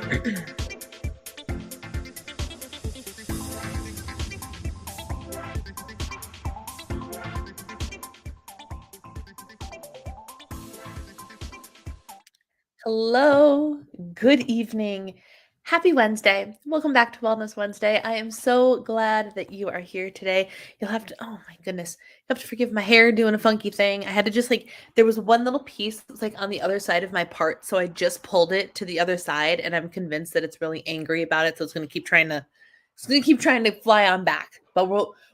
Hello, good evening. Happy Wednesday. Welcome back to Wellness Wednesday. I am so glad that you are here today. You'll have to, oh my goodness, you have to forgive my hair doing a funky thing. I had to just there was one little piece that was on the other side of my part. So I just pulled it to the other side and I'm convinced that it's really angry about it. So it's going to keep trying to fly on back, but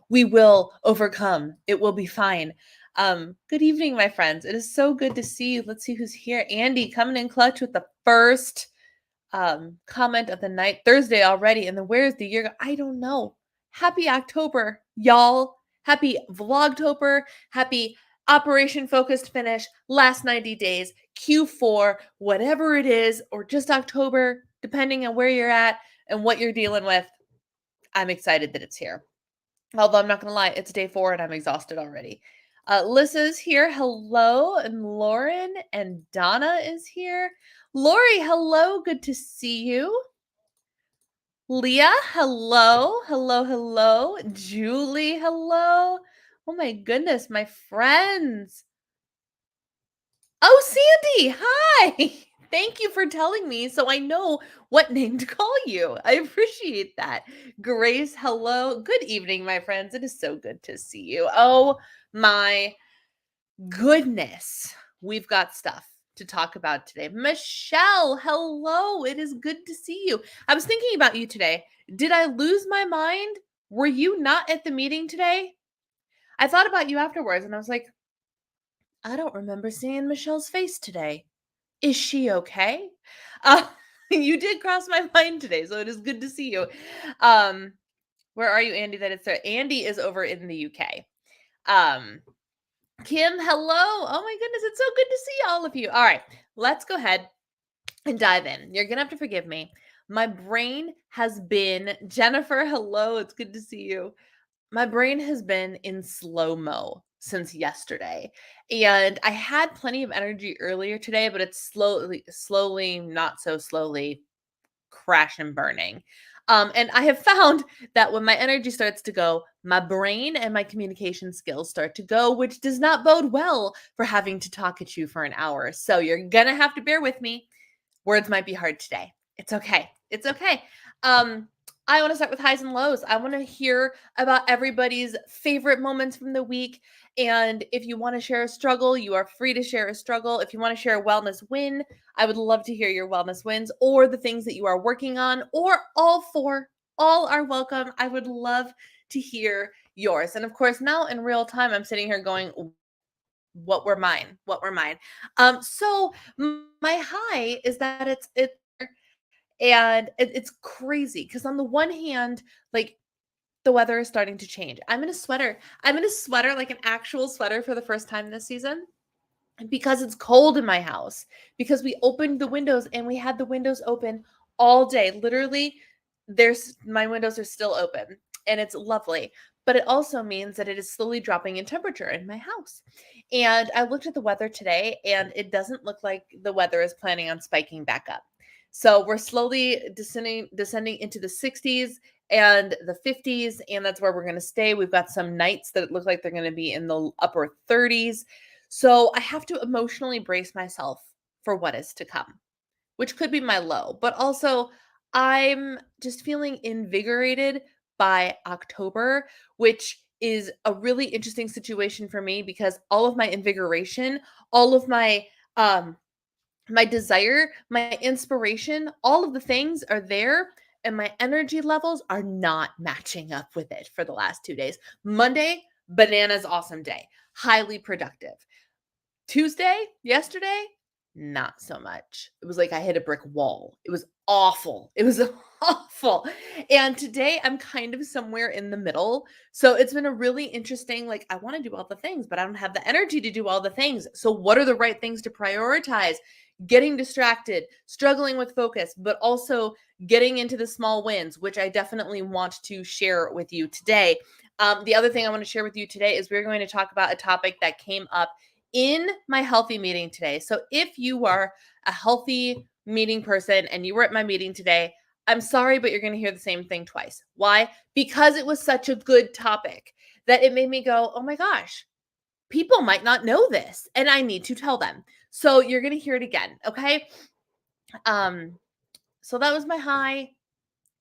we will overcome. It will be fine. Good evening, my friends. It is so good to see you. Let's see who's here. Andy coming in clutch with the first comment of the night. Thursday already. And then where's the year? I don't know. Happy October, y'all. Happy Vlogtober. Happy Operation Focused Finish. Last 90 days. Q4, whatever it is, or just October, depending on where you're at and what you're dealing with. I'm excited that it's here. Although I'm not going to lie, it's day 4 and I'm exhausted already. Lissa's here. Hello. And Lauren and Donna is here. Lori, hello. Good to see you. Leah, hello. Hello, hello. Julie, hello. Oh my goodness, my friends. Oh, Sandy, hi. Thank you for telling me so I know what name to call you. I appreciate that. Grace, hello. Good evening, my friends. It is so good to see you. Oh my goodness. We've got stuff to talk about today. Michelle, hello. It is good to see you. I was thinking about you today. Did I lose my mind? Were you not at the meeting today? I thought about you afterwards and I was like, I don't remember seeing Michelle's face today. Is she okay? Uh, you did cross my mind today, so it is good to see you. Where are you, Andy? That it's there. Andy is over in the UK. Kim, hello. Oh my goodness, it's so good to see all of you. All right, let's go ahead and dive in. You're gonna have to forgive me. My brain has been, Jennifer, hello. It's good to see you. My brain has been in slow-mo since yesterday. And I had plenty of energy earlier today, but it's slowly, not so slowly, crash and burning. And I have found that when my energy starts to go, my brain and my communication skills start to go, which does not bode well for having to talk at you for an hour. So you're gonna have to bear with me. Words might be hard today. It's okay. It's okay. I want to start with highs and lows. I want to hear about everybody's favorite moments from the week. And if you want to share a struggle, you are free to share a struggle. If you want to share a wellness win, I would love to hear your wellness wins or the things that you are working on, or all four. All are welcome. I would love to hear yours. And of course, now in real time, I'm sitting here going, what were mine? What were mine? So my high is that it's crazy because on the one hand, the weather is starting to change. I'm in a sweater. I'm in a sweater, like an actual sweater for the first time this season. And because it's cold in my house, because we opened the windows and we had the windows open all day. Literally, my windows are still open and it's lovely. But it also means that it is slowly dropping in temperature in my house. And I looked at the weather today and it doesn't look like the weather is planning on spiking back up. So we're slowly descending into the 60s and the 50s, and that's where we're going to stay. We've got some nights that look like they're going to be in the upper 30s. So I have to emotionally brace myself for what is to come, which could be my low, but also I'm just feeling invigorated by October, which is a really interesting situation for me because all of my invigoration, all of my desire, my inspiration, all of the things are there and my energy levels are not matching up with it for the last 2 days. Monday, bananas awesome day, highly productive. Tuesday, yesterday, not so much. It was like I hit a brick wall. It was awful. It was awful. And today I'm kind of somewhere in the middle. So it's been a really interesting, I want to do all the things, but I don't have the energy to do all the things. So what are the right things to prioritize? Getting distracted, struggling with focus, but also getting into the small wins, which I definitely want to share with you today. The other thing I want to share with you today is we're going to talk about a topic that came up in my Healthi meeting today. So if you are a Healthi meeting person and you were at my meeting today, I'm sorry, but you're going to hear the same thing twice. Why? Because it was such a good topic that it made me go, oh my gosh, people might not know this and I need to tell them. So you're going to hear it again. Okay. So that was my high.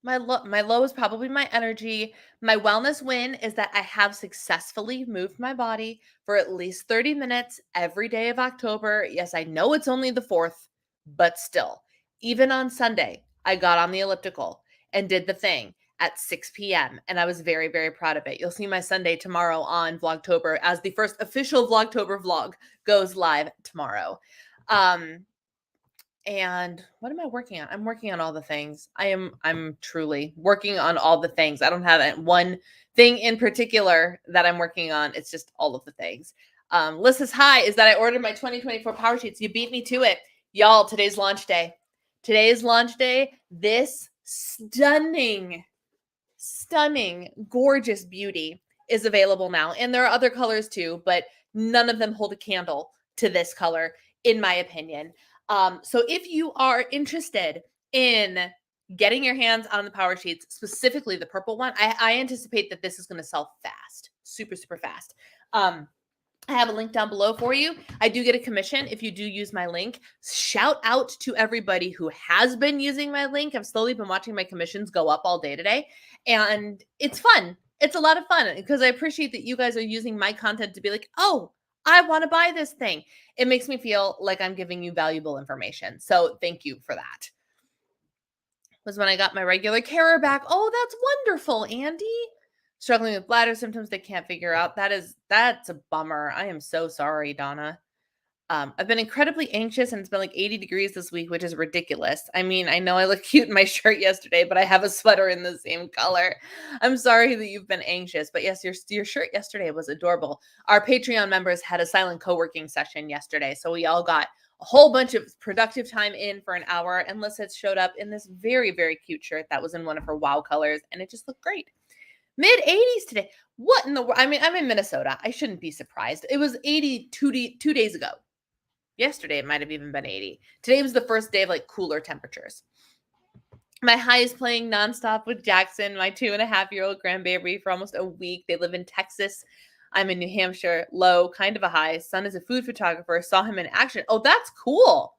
My low is probably my energy. My wellness win is that I have successfully moved my body for at least 30 minutes every day of October. Yes, I know it's only the 4th, but still, even on Sunday, I got on the elliptical and did the thing at 6 p.m. And I was very, very proud of it. You'll see my Sunday tomorrow on Vlogtober as the first official Vlogtober vlog goes live tomorrow. And what am I working on? I'm working on all the things. I'm truly working on all the things. I don't have one thing in particular that I'm working on. It's just all of the things. Lissa's high is that I ordered my 2024 power sheets. You beat me to it. Y'all, today's launch day. Today is launch day. This stunning, gorgeous beauty is available now. And there are other colors too, but none of them hold a candle to this color, in my opinion. So if you are interested in getting your hands on the power sheets, specifically the purple one, I anticipate that this is going to sell fast, super, super fast. I have a link down below for you. I do get a commission if you do use my link. Shout out to everybody who has been using my link. I've slowly been watching my commissions go up all day today, and it's fun. It's a lot of fun because I appreciate that you guys are using my content to be like, oh, I want to buy this thing. It makes me feel like I'm giving you valuable information. So thank you for that. Was when I got my regular carer back. Oh, that's wonderful, Andy. Struggling with bladder symptoms they can't figure out. That's a bummer. I am so sorry, Donna. I've been incredibly anxious and it's been like 80 degrees this week, which is ridiculous. I mean, I know I look cute in my shirt yesterday, but I have a sweater in the same color. I'm sorry that you've been anxious, but yes, your shirt yesterday was adorable. Our Patreon members had a silent co-working session yesterday, so we all got a whole bunch of productive time in for an hour, and Lissa showed up in this very, very cute shirt that was in one of her wow colors, and it just looked great. Mid 80s today. What in the world? I mean, I'm in Minnesota. I shouldn't be surprised. It was 80 2 days ago. Yesterday, it might have even been 80. Today was the first day of like cooler temperatures. My high is playing nonstop with Jackson, my 2.5-year-old grandbaby, for almost a week. They live in Texas. I'm in New Hampshire. Low, kind of a high. Son is a food photographer. Saw him in action. Oh, that's cool.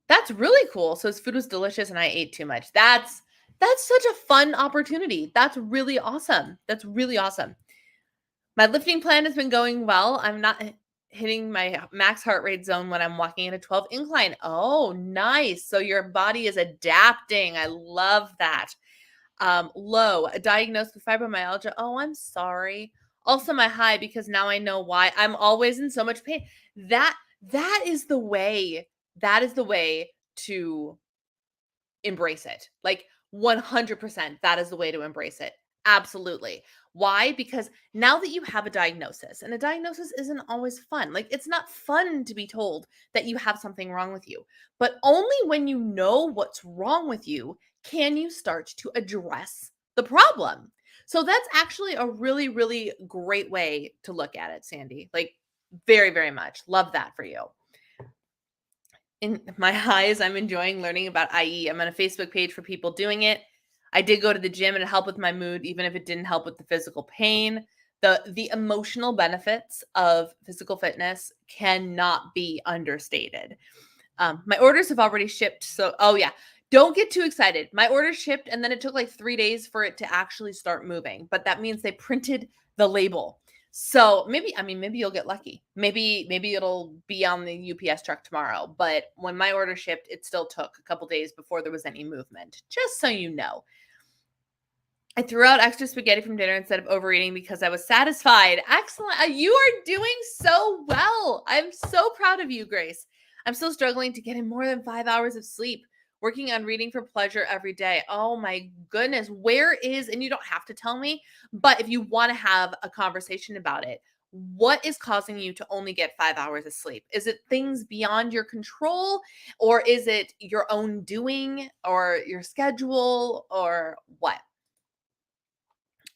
That's really cool. So his food was delicious and I ate too much. That's such a fun opportunity. That's really awesome. That's really awesome. My lifting plan has been going well. I'm not hitting my max heart rate zone when I'm walking in a 12 incline. Oh, nice. So your body is adapting. I love that. Low, diagnosed with fibromyalgia. Oh, I'm sorry. Also my high, because now I know why I'm always in so much pain. That is the way. That is the way to embrace it. Like 100%, that is the way to embrace it. Absolutely. Why? Because now that you have a diagnosis, and a diagnosis isn't always fun. Like, it's not fun to be told that you have something wrong with you. But only when you know what's wrong with you can you start to address the problem. So that's actually a really, really great way to look at it, Sandy. Like, very, very much. Love that for you. In my highs, I'm enjoying learning about IE. I'm on a Facebook page for people doing it. I did go to the gym and it helped with my mood, even if it didn't help with the physical pain. The emotional benefits of physical fitness cannot be understated. My orders have already shipped. So, oh yeah, don't get too excited. My order shipped and then it took like 3 days for it to actually start moving. But that means they printed the label. So maybe you'll get lucky. Maybe it'll be on the UPS truck tomorrow. But when my order shipped, it still took a couple days before there was any movement. Just so you know. I threw out extra spaghetti from dinner instead of overeating because I was satisfied. Excellent. You are doing so well. I'm so proud of you, Grace. I'm still struggling to get in more than 5 hours of sleep. Working on reading for pleasure every day. Oh my goodness. Where is, and you don't have to tell me, but if you want to have a conversation about it, what is causing you to only get 5 hours of sleep? Is it things beyond your control, or is it your own doing, or your schedule, or what?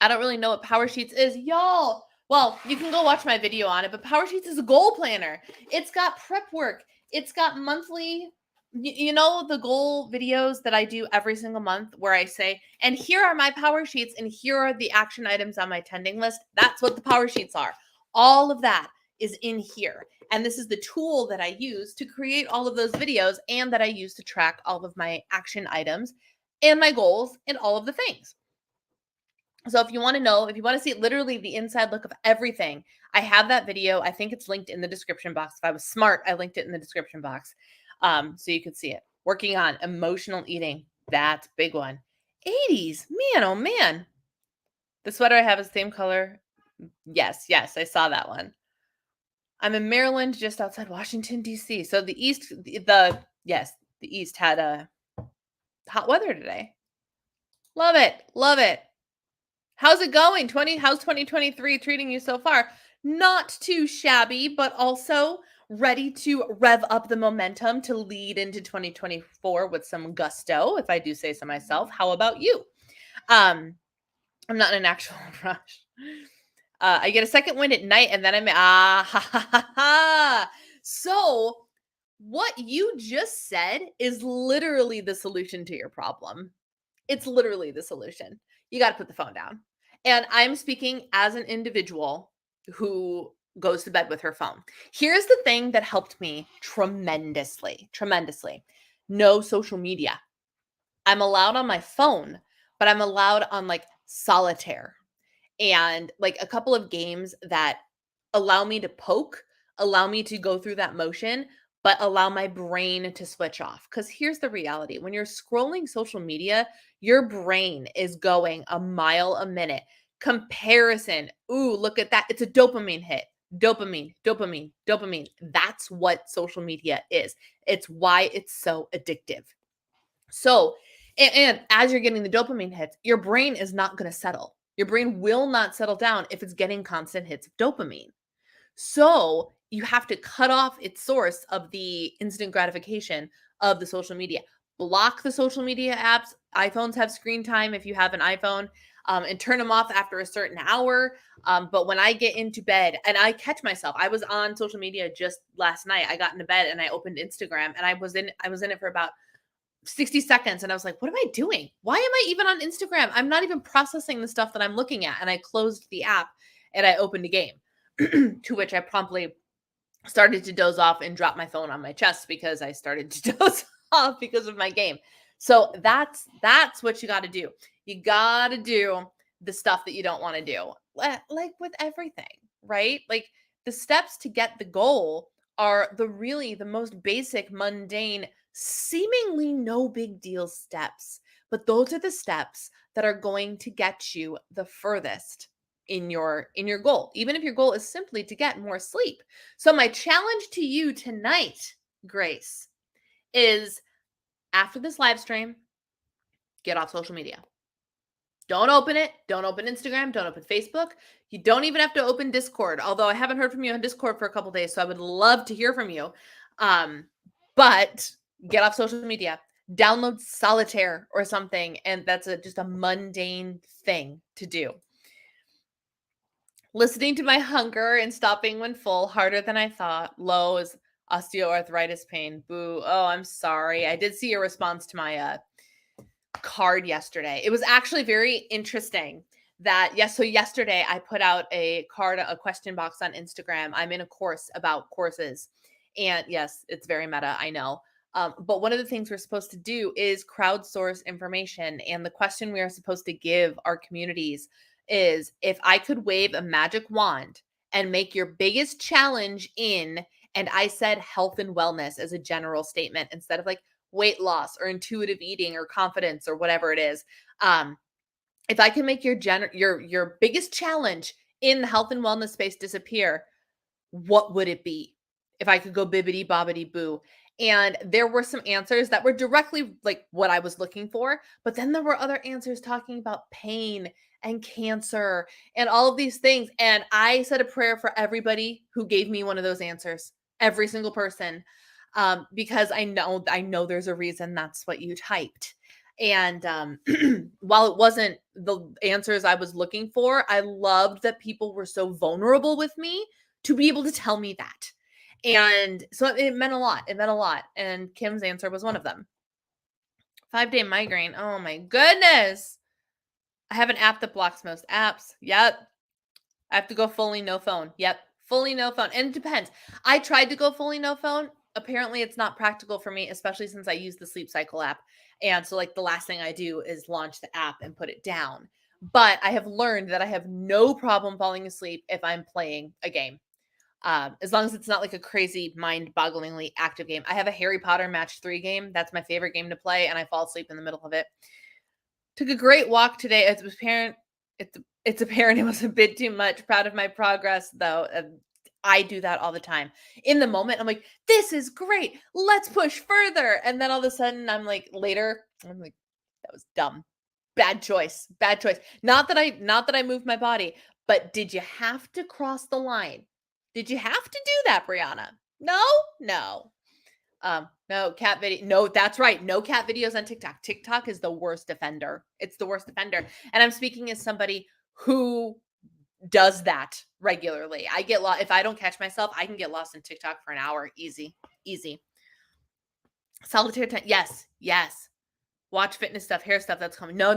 I don't really know what Power Sheets is, y'all. Well, you can go watch my video on it, but Power Sheets is a goal planner. It's got prep work. It's got monthly You know the goal videos that I do every single month where I say, and here are my power sheets and here are the action items on my tending list. That's what the power sheets are. All of that is in here. And this is the tool that I use to create all of those videos and that I use to track all of my action items and my goals and all of the things. So if you want to know, if you want to see literally the inside look of everything, I have that video. I think it's linked in the description box. If I was smart, I linked it in the description box, so you could see it. Working on emotional eating. That's a big one. 80s. Man, oh man. The sweater I have is the same color. Yes, I saw that one. I'm in Maryland, just outside Washington, D.C. So the East, the East had a hot weather today. Love it. Love it. How's it going? How's 2023 treating you so far? Not too shabby, but also ready to rev up the momentum to lead into 2024 with some gusto, if I do say so myself. How about you? I'm not in an actual rush. I get a second wind at night and then I'm ha ha ha ha. So what you just said is literally the solution to your problem. It's literally the solution. You got to put the phone down. And I'm speaking as an individual who goes to bed with her phone. Here's the thing that helped me tremendously. No social media. I'm allowed on my phone, but I'm allowed on like solitaire and like a couple of games that allow me to poke, allow me to go through that motion, but allow my brain to switch off. Because here's the reality: when you're scrolling social media, your brain is going a mile a minute. Comparison. Ooh, look at that. It's a dopamine hit. Dopamine. That's what social media is. It's why it's so addictive. So, and as you're getting the dopamine hits, your brain is not going to settle. Your brain will not settle down if it's getting constant hits of dopamine. So you have to cut off its source of the instant gratification of the social media. Block the social media apps. iPhones have screen time if you have an iPhone, and turn them off after a certain hour. But when I get into bed and I catch myself, I was on social media just last night. I got into bed and I opened Instagram and I was in it for about 60 seconds and I was like, what am I doing? Why am I even on Instagram? I'm not even processing the stuff that I'm looking at. And I closed the app and I opened a game, to which I promptly started to doze off and drop my phone on my chest because I started to doze off because of my game. So that's what you got to do. You got to do the stuff that you don't want to do. Like with everything, right? Like the steps to get the goal are the most basic, mundane, seemingly no big deal steps. But those are the steps that are going to get you the furthest in your goal, even if your goal is simply to get more sleep. So my challenge to you tonight, Grace, is after this live stream, get off social media. Don't open it. Don't open Instagram. Don't open Facebook. You don't even have to open Discord, although I haven't heard from you on Discord for a couple days, so I would love to hear from you. But get off social media. Download Solitaire or something, and that's just a mundane thing to do. Listening to my hunger and stopping when full, harder than I thought. Low is osteoarthritis pain. Boo. Oh, I'm sorry. I did see your response to my card yesterday. It was actually very interesting that, yes, so yesterday I put out a question box on Instagram. I'm in a course about courses. And yes, it's very meta, I know. But one of the things we're supposed to do is crowdsource information. And the question we are supposed to give our communities is, if I could wave a magic wand and make your biggest challenge and I said health and wellness as a general statement instead of like weight loss or intuitive eating or confidence or whatever it is. If I can make your biggest challenge in the health and wellness space disappear, what would it be? If I could go bibbity bobbity boo. And there were some answers that were directly like what I was looking for. But then there were other answers talking about pain and cancer and all of these things. And I said a prayer for everybody who gave me one of those answers, every single person, because I know there's a reason that's what you typed. And while it wasn't the answers I was looking for, I loved that people were so vulnerable with me to be able to tell me that. And so it meant a lot. It meant a lot. And Kim's answer was one of them. 5-day migraine. Oh my goodness. I have an app that blocks most apps. Yep. I have to go fully no phone. Yep. Fully no phone. And it depends. I tried to go fully no phone. Apparently it's not practical for me, especially since I use the sleep cycle app. And so like the last thing I do is launch the app and put it down. But I have learned that I have no problem falling asleep if I'm playing a game. As long as it's not like a crazy mind-bogglingly active game. I have a Harry Potter match 3 game. That's my favorite game to play, and I fall asleep in the middle of it. Took a great walk today. It's apparent it was a bit too much. Proud of my progress, though. I do that all the time. In the moment, I'm like, this is great. Let's push further. And then all of a sudden, I'm like, later, I'm like, that was dumb. Bad choice. Bad choice. Not that I moved my body, but did you have to cross the line? Did you have to do that, Brianna? No? No. No cat video. No, that's right. No cat videos on TikTok. TikTok is the worst offender. It's the worst offender. And I'm speaking as somebody who does that regularly. I get lost. If I don't catch myself, I can get lost in TikTok for an hour. Easy. Easy. Solitaire time. Yes. Yes. Watch fitness stuff, hair stuff that's coming. No.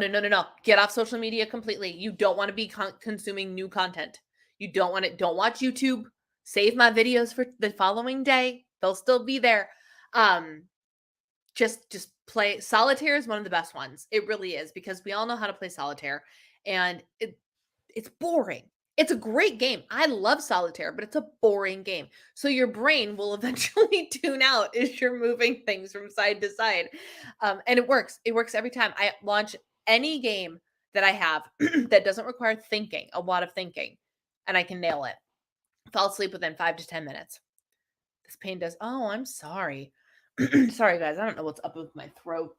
Get off social media completely. You don't want to be consuming new content. You don't want it. Don't watch YouTube. Save my videos for the following day. They'll still be there. Just play solitaire is one of the best ones. It really is, because we all know how to play solitaire, and it's boring. It's a great game. I love solitaire, but it's a boring game. So your brain will eventually tune out as you're moving things from side to side. And it works. It works every time. I launch any game that I have that doesn't require thinking, a lot of thinking, and I can nail it. Fall asleep within 5 to 10 minutes. This pain does. Oh, I'm sorry. Sorry, guys. I don't know what's up with my throat.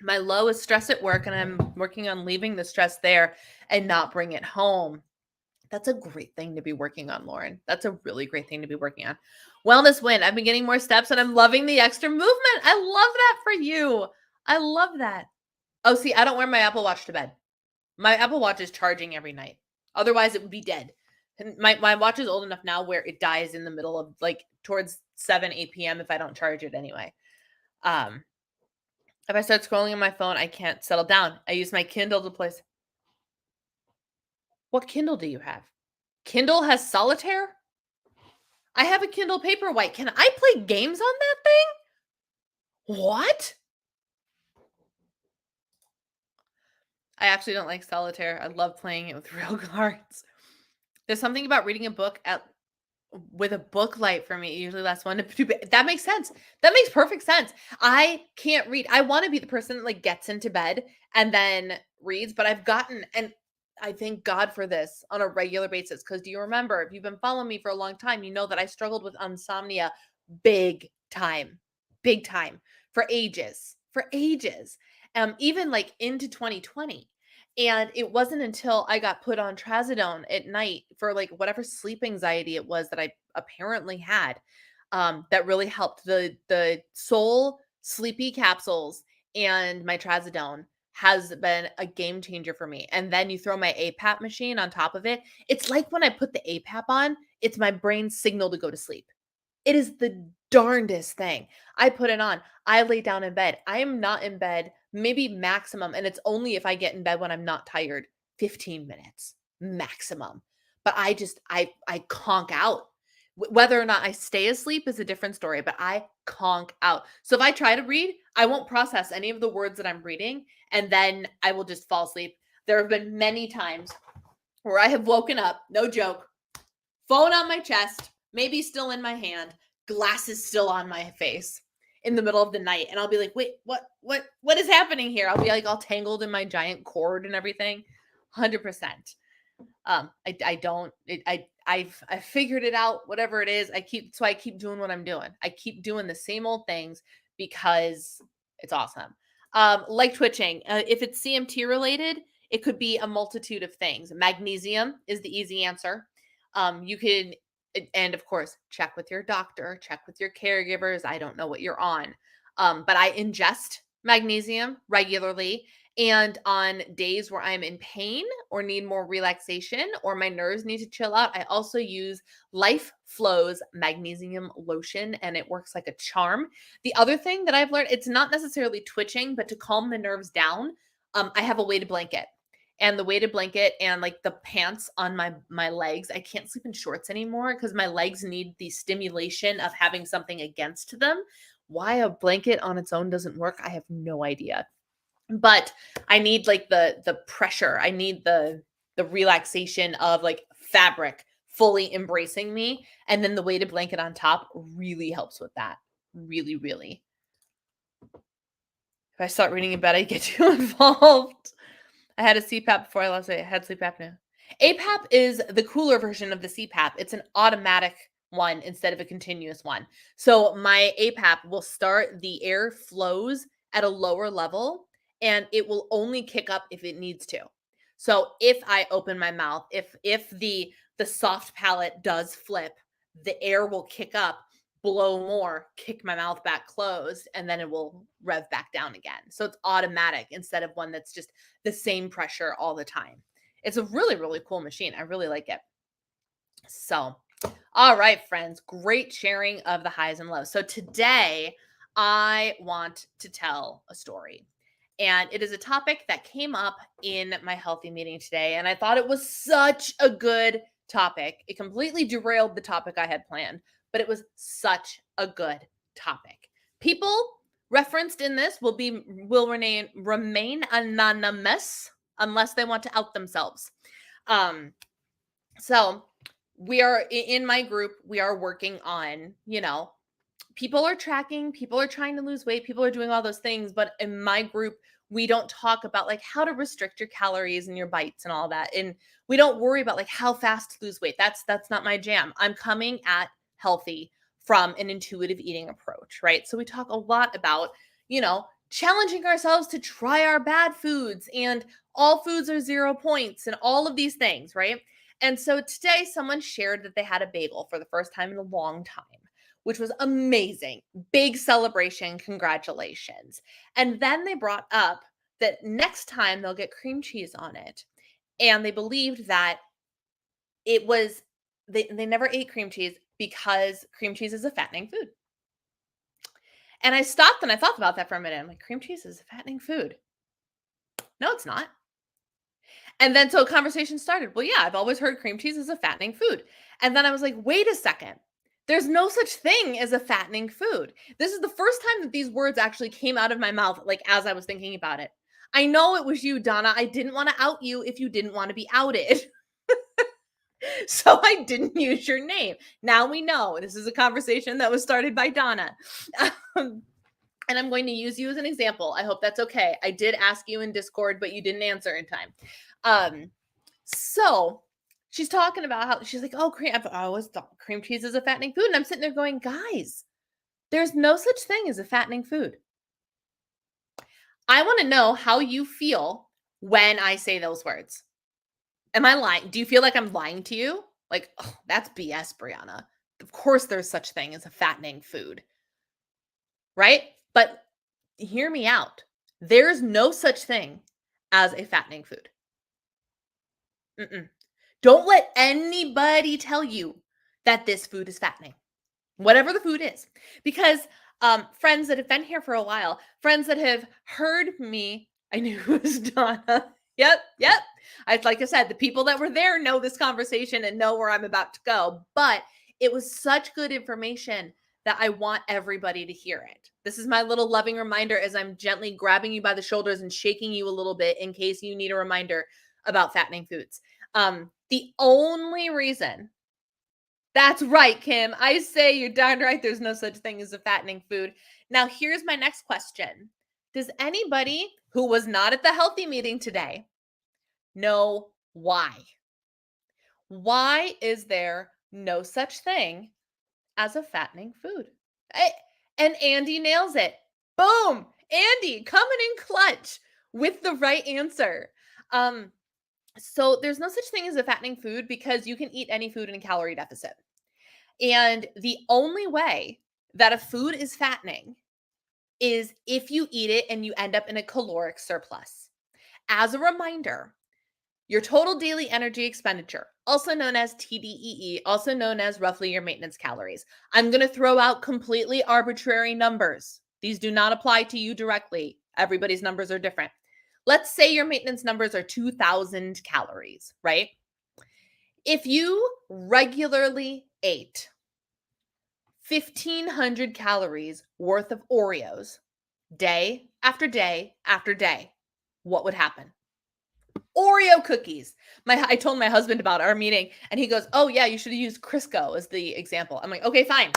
My low is stress at work, and I'm working on leaving the stress there and not bring it home. That's a great thing to be working on, Lauren. That's a really great thing to be working on. Wellness win. I've been getting more steps, and I'm loving the extra movement. I love that for you. I love that. Oh, see, I don't wear my Apple Watch to bed. My Apple Watch is charging every night. Otherwise, it would be dead. And my watch is old enough now where it dies in the middle of, like, towards 7, 8 p.m. if I don't charge it anyway. If I start scrolling on my phone, I can't settle down. I use my Kindle to play. What Kindle do you have? Kindle has solitaire? I have a Kindle Paperwhite. Can I play games on that thing? What? I actually don't like solitaire. I love playing it with real cards. There's something about reading a book with a book light for me. It usually lasts 1 to 2. That makes sense. That makes perfect sense. I can't read. I want to be the person that like gets into bed and then reads, but I've gotten, and I thank God for this on a regular basis. Because do you remember, if you've been following me for a long time, you know that I struggled with insomnia big time for ages, even like into 2020. And it wasn't until I got put on trazodone at night for like whatever sleep anxiety it was that I apparently had, that really helped. The Soul sleepy capsules and my trazodone has been a game changer for me. And then you throw my APAP machine on top of it. It's like when I put the APAP on, it's my brain's signal to go to sleep. It is the darndest thing. I put it on. I lay down in bed. I am not in bed, maybe maximum, and it's only if I get in bed when I'm not tired, 15 minutes maximum. But I conk out. Whether or not I stay asleep is a different story, but I conk out. So if I try to read, I won't process any of the words that I'm reading, and then I will just fall asleep. There have been many times where I have woken up, no joke, phone on my chest, maybe still in my hand, glasses still on my face in the middle of the night. And I'll be like, wait, what is happening here? I'll be like all tangled in my giant cord and everything. 100%. I've figured it out, whatever it is. I keep doing what I'm doing. I keep doing the same old things because it's awesome. Like twitching, if it's CMT related, it could be a multitude of things. Magnesium is the easy answer. You can, and of course, check with your doctor, check with your caregivers. I don't know what you're on. But I ingest magnesium regularly, And on days where I'm in pain or need more relaxation or my nerves need to chill out, I also use Life Flows magnesium lotion, and it works like a charm. The other thing that I've learned, it's not necessarily twitching, but to calm the nerves down, I have a weighted blanket. And the weighted blanket and like the pants on my legs, I can't sleep in shorts anymore because my legs need the stimulation of having something against them. Why a blanket on its own doesn't work, I have no idea. But I need like the pressure. I need the relaxation of like fabric fully embracing me, and then the weighted blanket on top really helps with that. Really, really. If I start reading in bed, I get too involved. I had a CPAP before I lost it. I had sleep apnea. APAP is the cooler version of the CPAP. It's an automatic one instead of a continuous one. So my APAP will start, the air flows at a lower level and it will only kick up if it needs to. So if I open my mouth, if the soft palate does flip, the air will kick up, blow more, kick my mouth back closed, and then it will rev back down again. So it's automatic instead of one that's just the same pressure all the time. It's a really, really cool machine. I really like it. So, all right, friends, great sharing of the highs and lows. So today I want to tell a story. And it is a topic that came up in my Healthi meeting today. And I thought it was such a good topic. It completely derailed the topic I had planned, but it was such a good topic. People referenced in this will remain anonymous unless they want to out themselves. So we are in my group, we are working on, people are tracking, people are trying to lose weight, people are doing all those things, but in my group we don't talk about like how to restrict your calories and your bites and all that, and we don't worry about like how fast to lose weight. That's not my jam. I'm coming at Healthi from an intuitive eating approach, right? So we talk a lot about, challenging ourselves to try our bad foods, and all foods are 0 points and all of these things, right? And so today someone shared that they had a bagel for the first time in a long time, which was amazing. Big celebration. Congratulations. And then they brought up that next time they'll get cream cheese on it. And they believed that it was, they never ate cream cheese because cream cheese is a fattening food. And I stopped and I thought about that for a minute. I'm like, cream cheese is a fattening food. No, it's not. And then so a conversation started. Well, yeah, I've always heard cream cheese is a fattening food. And then I was like, wait a second. There's no such thing as a fattening food. This is the first time that these words actually came out of my mouth, like as I was thinking about it. I know it was you, Donna. I didn't want to out you if you didn't want to be outed. So I didn't use your name. Now we know this is a conversation that was started by Donna. And I'm going to use you as an example. I hope that's okay. I did ask you in Discord, but you didn't answer in time. So she's talking about how she's like, oh, I've always thought cream cheese is a fattening food. And I'm sitting there going, guys, there's no such thing as a fattening food. I want to know how you feel when I say those words. Am I lying? Do you feel like I'm lying to you? Like, oh, that's BS, Brianna. Of course there's such thing as a fattening food. Right? But hear me out. There's no such thing as a fattening food. Don't let anybody tell you that this food is fattening, whatever the food is. Because friends that have been here for a while, friends that have heard me, I knew it was Donna. Yep. Like I said, the people that were there know this conversation and know where I'm about to go. But it was such good information that I want everybody to hear it. This is my little loving reminder as I'm gently grabbing you by the shoulders and shaking you a little bit in case you need a reminder about fattening foods. The only reason, that's right, Kim. I say you're darn right. There's no such thing as a fattening food. Now, here's my next question. Does anybody who was not at the Healthi meeting today know why? Why is there no such thing as a fattening food? And Andy nails it. Boom! Andy coming in clutch with the right answer. So there's no such thing as a fattening food because you can eat any food in a calorie deficit. And the only way that a food is fattening is if you eat it and you end up in a caloric surplus. as a reminder, your total daily energy expenditure, also known as TDEE, also known as roughly your maintenance calories. I'm going to throw out completely arbitrary numbers. These do not apply to you directly. Everybody's numbers are different. Let's say your maintenance numbers are 2,000 calories, right? If you regularly ate 1,500 calories worth of Oreos day after day after day, what would happen? Oreo cookies. I told my husband about our meeting and he goes, "Oh yeah, you should have used Crisco as the example." I'm like, "Okay, fine."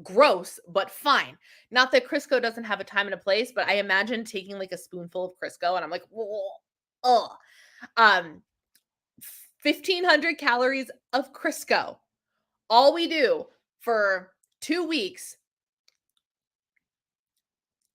Gross, but fine. Not that Crisco doesn't have a time and a place, but I imagine taking like a spoonful of Crisco and I'm like, "Whoa, ugh." Um 1,500 calories of Crisco. All we do for 2 weeks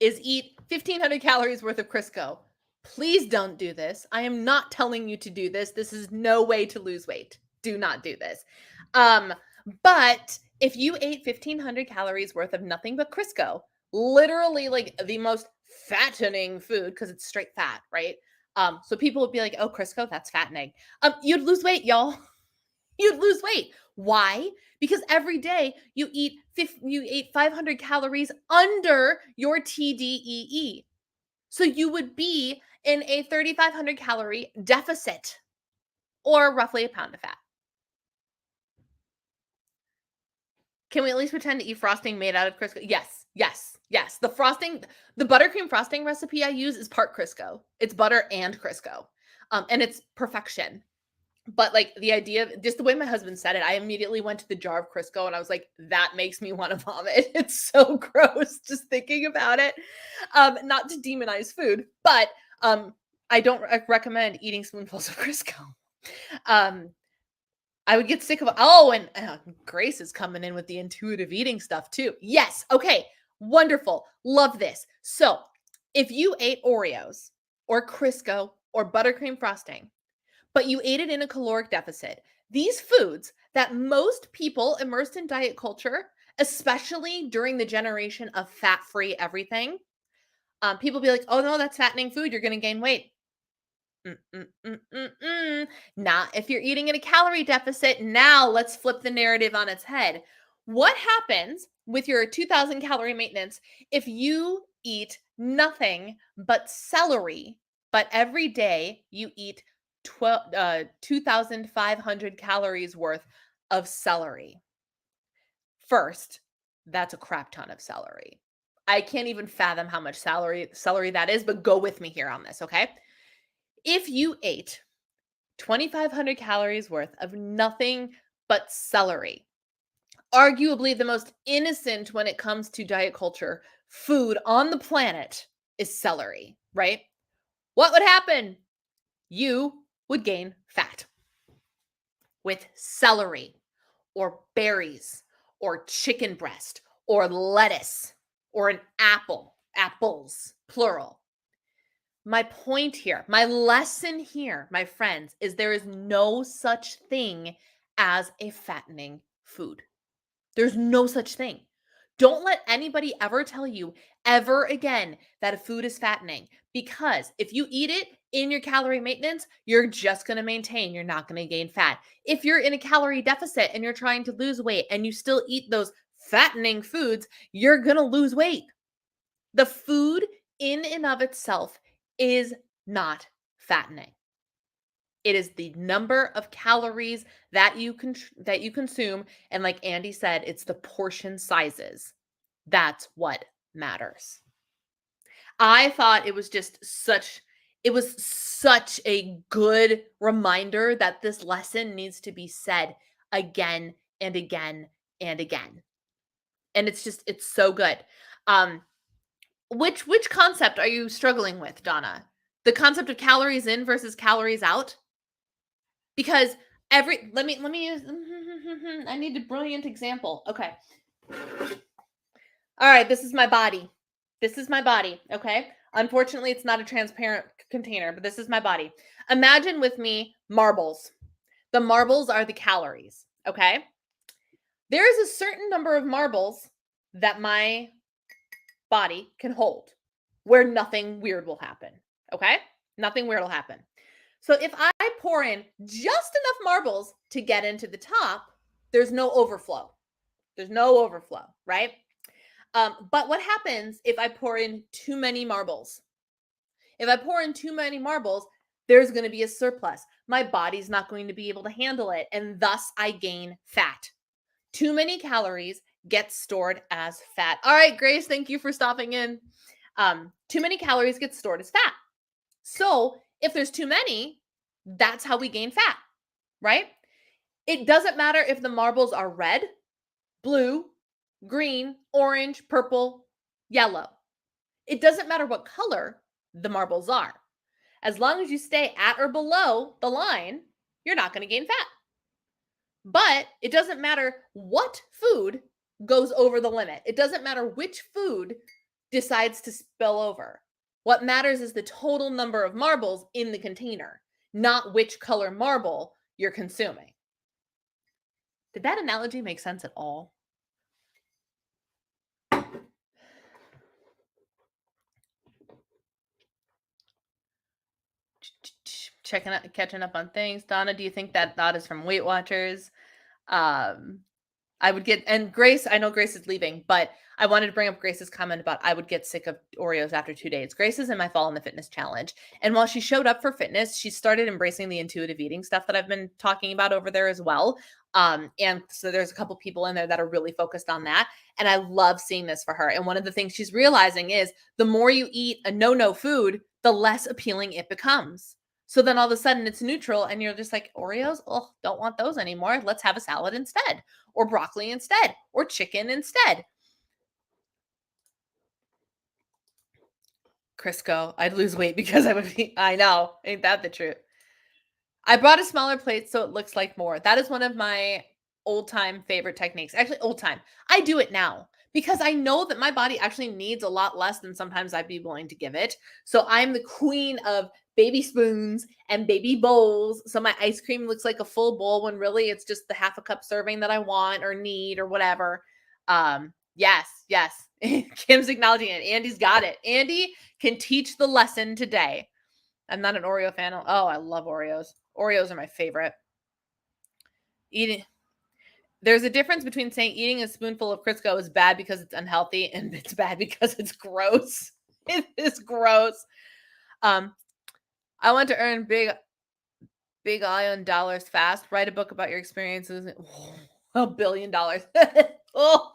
is eat 1,500 calories worth of Crisco. Please don't do this. I am not telling you to do this. This is no way to lose weight. Do not do this. But if you ate 1,500 calories worth of nothing but Crisco, literally like the most fattening food because it's straight fat, right? So people would be like, "Oh, Crisco, that's fattening." You'd lose weight, y'all. You'd lose weight. Why? Because every day you ate 500 calories under your TDEE. So you would be in a 3,500 calorie deficit or roughly a pound of fat. Can we at least pretend to eat frosting made out of Crisco? Yes, yes, yes. The buttercream frosting recipe I use is part Crisco. It's butter and Crisco. And it's perfection. But like the idea of just the way my husband said it, I immediately went to the jar of Crisco and I was like, that makes me want to vomit. It's so gross just thinking about it. Not to demonize food, but I don't recommend eating spoonfuls of Crisco. Um, I would get sick of and Grace is coming in with the intuitive eating stuff too. Yes. Okay. Wonderful. Love this. So if you ate Oreos or Crisco or buttercream frosting, but you ate it in a caloric deficit. These foods that most people immersed in diet culture, especially during the generation of fat-free everything, people be like, "Oh no, that's fattening food. You're going to gain weight." Not if you're eating in a calorie deficit. Now let's flip the narrative on its head. What happens with your 2,000 calorie maintenance if you eat nothing but celery, but every day you eat 2,500 calories worth of celery? First, that's a crap ton of celery. I can't even fathom how much celery that is, but go with me here on this, okay? If you ate 2,500 calories worth of nothing but celery, arguably the most innocent when it comes to diet culture food on the planet is celery, right? What would happen? You would gain fat with celery or berries or chicken breast or lettuce or an apples, plural. My point here, my lesson here, my friends, is there is no such thing as a fattening food. There's no such thing. Don't let anybody ever tell you ever again that a food is fattening, because if you eat it in your calorie maintenance, you're just going to maintain. You're not going to gain fat. If you're in a calorie deficit and you're trying to lose weight and you still eat those fattening foods, you're going to lose weight. The food in and of itself is not fattening. It is the number of calories that you consume, and like Andy said, it's the portion sizes. That's what matters. I thought it was such a good reminder that this lesson needs to be said again and again and again. And it's so good. Which concept are you struggling with, Donna? The concept of calories in versus calories out? Because let me use I need a brilliant example. Okay. All right, this is my body. This is my body, okay? Unfortunately, it's not a transparent container, but this is my body. Imagine with me marbles. The marbles are the calories, okay? There is a certain number of marbles that my body can hold where nothing weird will happen, okay? Nothing weird will happen. So if I pour in just enough marbles to get into the top, there's no overflow. There's no overflow, right? But what happens if I pour in too many marbles? If I pour in too many marbles, there's going to be a surplus. My body's not going to be able to handle it, and thus I gain fat. Too many calories get stored as fat. All right, Grace, thank you for stopping in. Too many calories get stored as fat. So if there's too many, that's how we gain fat, right? It doesn't matter if the marbles are red, blue, green, orange, purple, yellow. It doesn't matter what color the marbles are. As long as you stay at or below the line, you're not going to gain fat. But it doesn't matter what food goes over the limit. It doesn't matter which food decides to spill over. What matters is the total number of marbles in the container, not which color marble you're consuming. Did that analogy make sense at all? Catching up on things. Donna, do you think that thought is from Weight Watchers? I would get, and Grace, I know Grace is leaving, but I wanted to bring up Grace's comment about I would get sick of Oreos after 2 days. Grace is in my Fall in the Fitness challenge. And while she showed up for fitness, she started embracing the intuitive eating stuff that I've been talking about over there as well. And so there's a couple people in there that are really focused on that. And I love seeing this for her. And one of the things she's realizing is the more you eat a no food, the less appealing it becomes. So then all of a sudden it's neutral and you're just like, Oreos? Oh, don't want those anymore. Let's have a salad instead, or broccoli instead, or chicken instead. Crisco, I'd lose weight because I know, ain't that the truth? I brought a smaller plate so it looks like more. That is one of my old time favorite techniques. Actually, old time. I do it now because I know that my body actually needs a lot less than sometimes I'd be willing to give it. So I'm the queen of baby spoons and baby bowls. So my ice cream looks like a full bowl when really it's just the half a cup serving that I want or need or whatever. Yes. Kim's acknowledging it. Andy's got it. Andy can teach the lesson today. I'm not an Oreo fan. Oh, I love Oreos. Oreos are my favorite. There's a difference between saying eating a spoonful of Crisco is bad because it's unhealthy and it's bad because it's gross. It is gross. I want to earn big iron dollars fast. Write a book about your experiences. $1 billion. Oh.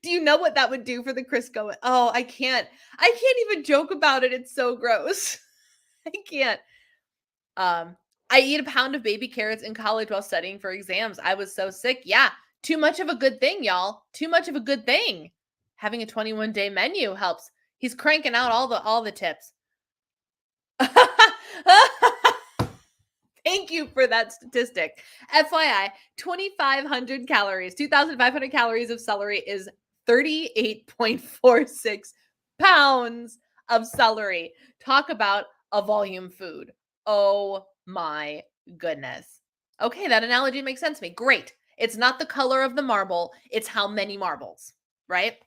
Do you know what that would do for the Crisco? Oh, I can't even joke about it. It's so gross. I can't. I eat a pound of baby carrots in college while studying for exams. I was so sick. Yeah, too much of a good thing, y'all. Too much of a good thing. Having a 21-day menu helps. He's cranking out all the tips. Thank you for that statistic. FYI, 2,500 calories, 2,500 calories of celery is 38.46 pounds of celery. Talk about a volume food. Oh my goodness. Okay, that analogy makes sense to me. Great. It's not the color of the marble, it's how many marbles, right?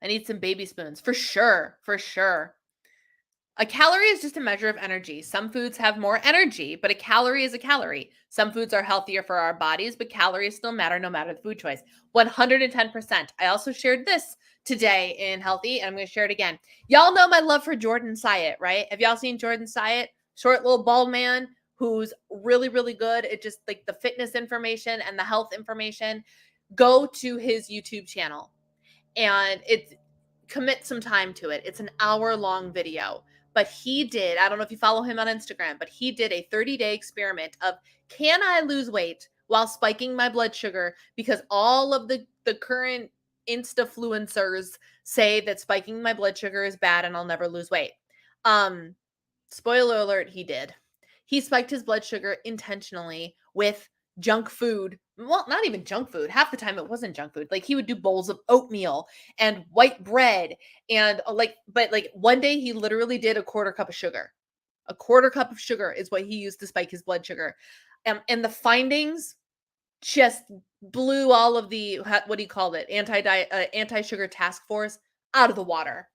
I need some baby spoons for sure. A calorie is just a measure of energy. Some foods have more energy, but a calorie is a calorie. Some foods are healthier for our bodies, but calories still matter no matter the food choice. 110%. I also shared this today in Healthi, and I'm going to share it again. Y'all know my love for Jordan Syatt, right? Have y'all seen Jordan Syatt? Short little bald man who's really, really good at just like the fitness information and the health information. Go to his YouTube channel and commit some time to it. It's an hour-long video. But he did, I don't know if you follow him on Instagram, but he did a 30-day experiment of, can I lose weight while spiking my blood sugar? Because all of the current Instafluencers say that spiking my blood sugar is bad and I'll never lose weight. Spoiler alert, he did. He spiked his blood sugar intentionally with junk food. Well, not even junk food. Half the time it wasn't junk food. Like he would do bowls of oatmeal and white bread and but one day he literally did a quarter cup of sugar. A quarter cup of sugar is what he used to spike his blood sugar. And the findings just blew all of the, what do you call it? Anti-sugar task force out of the water.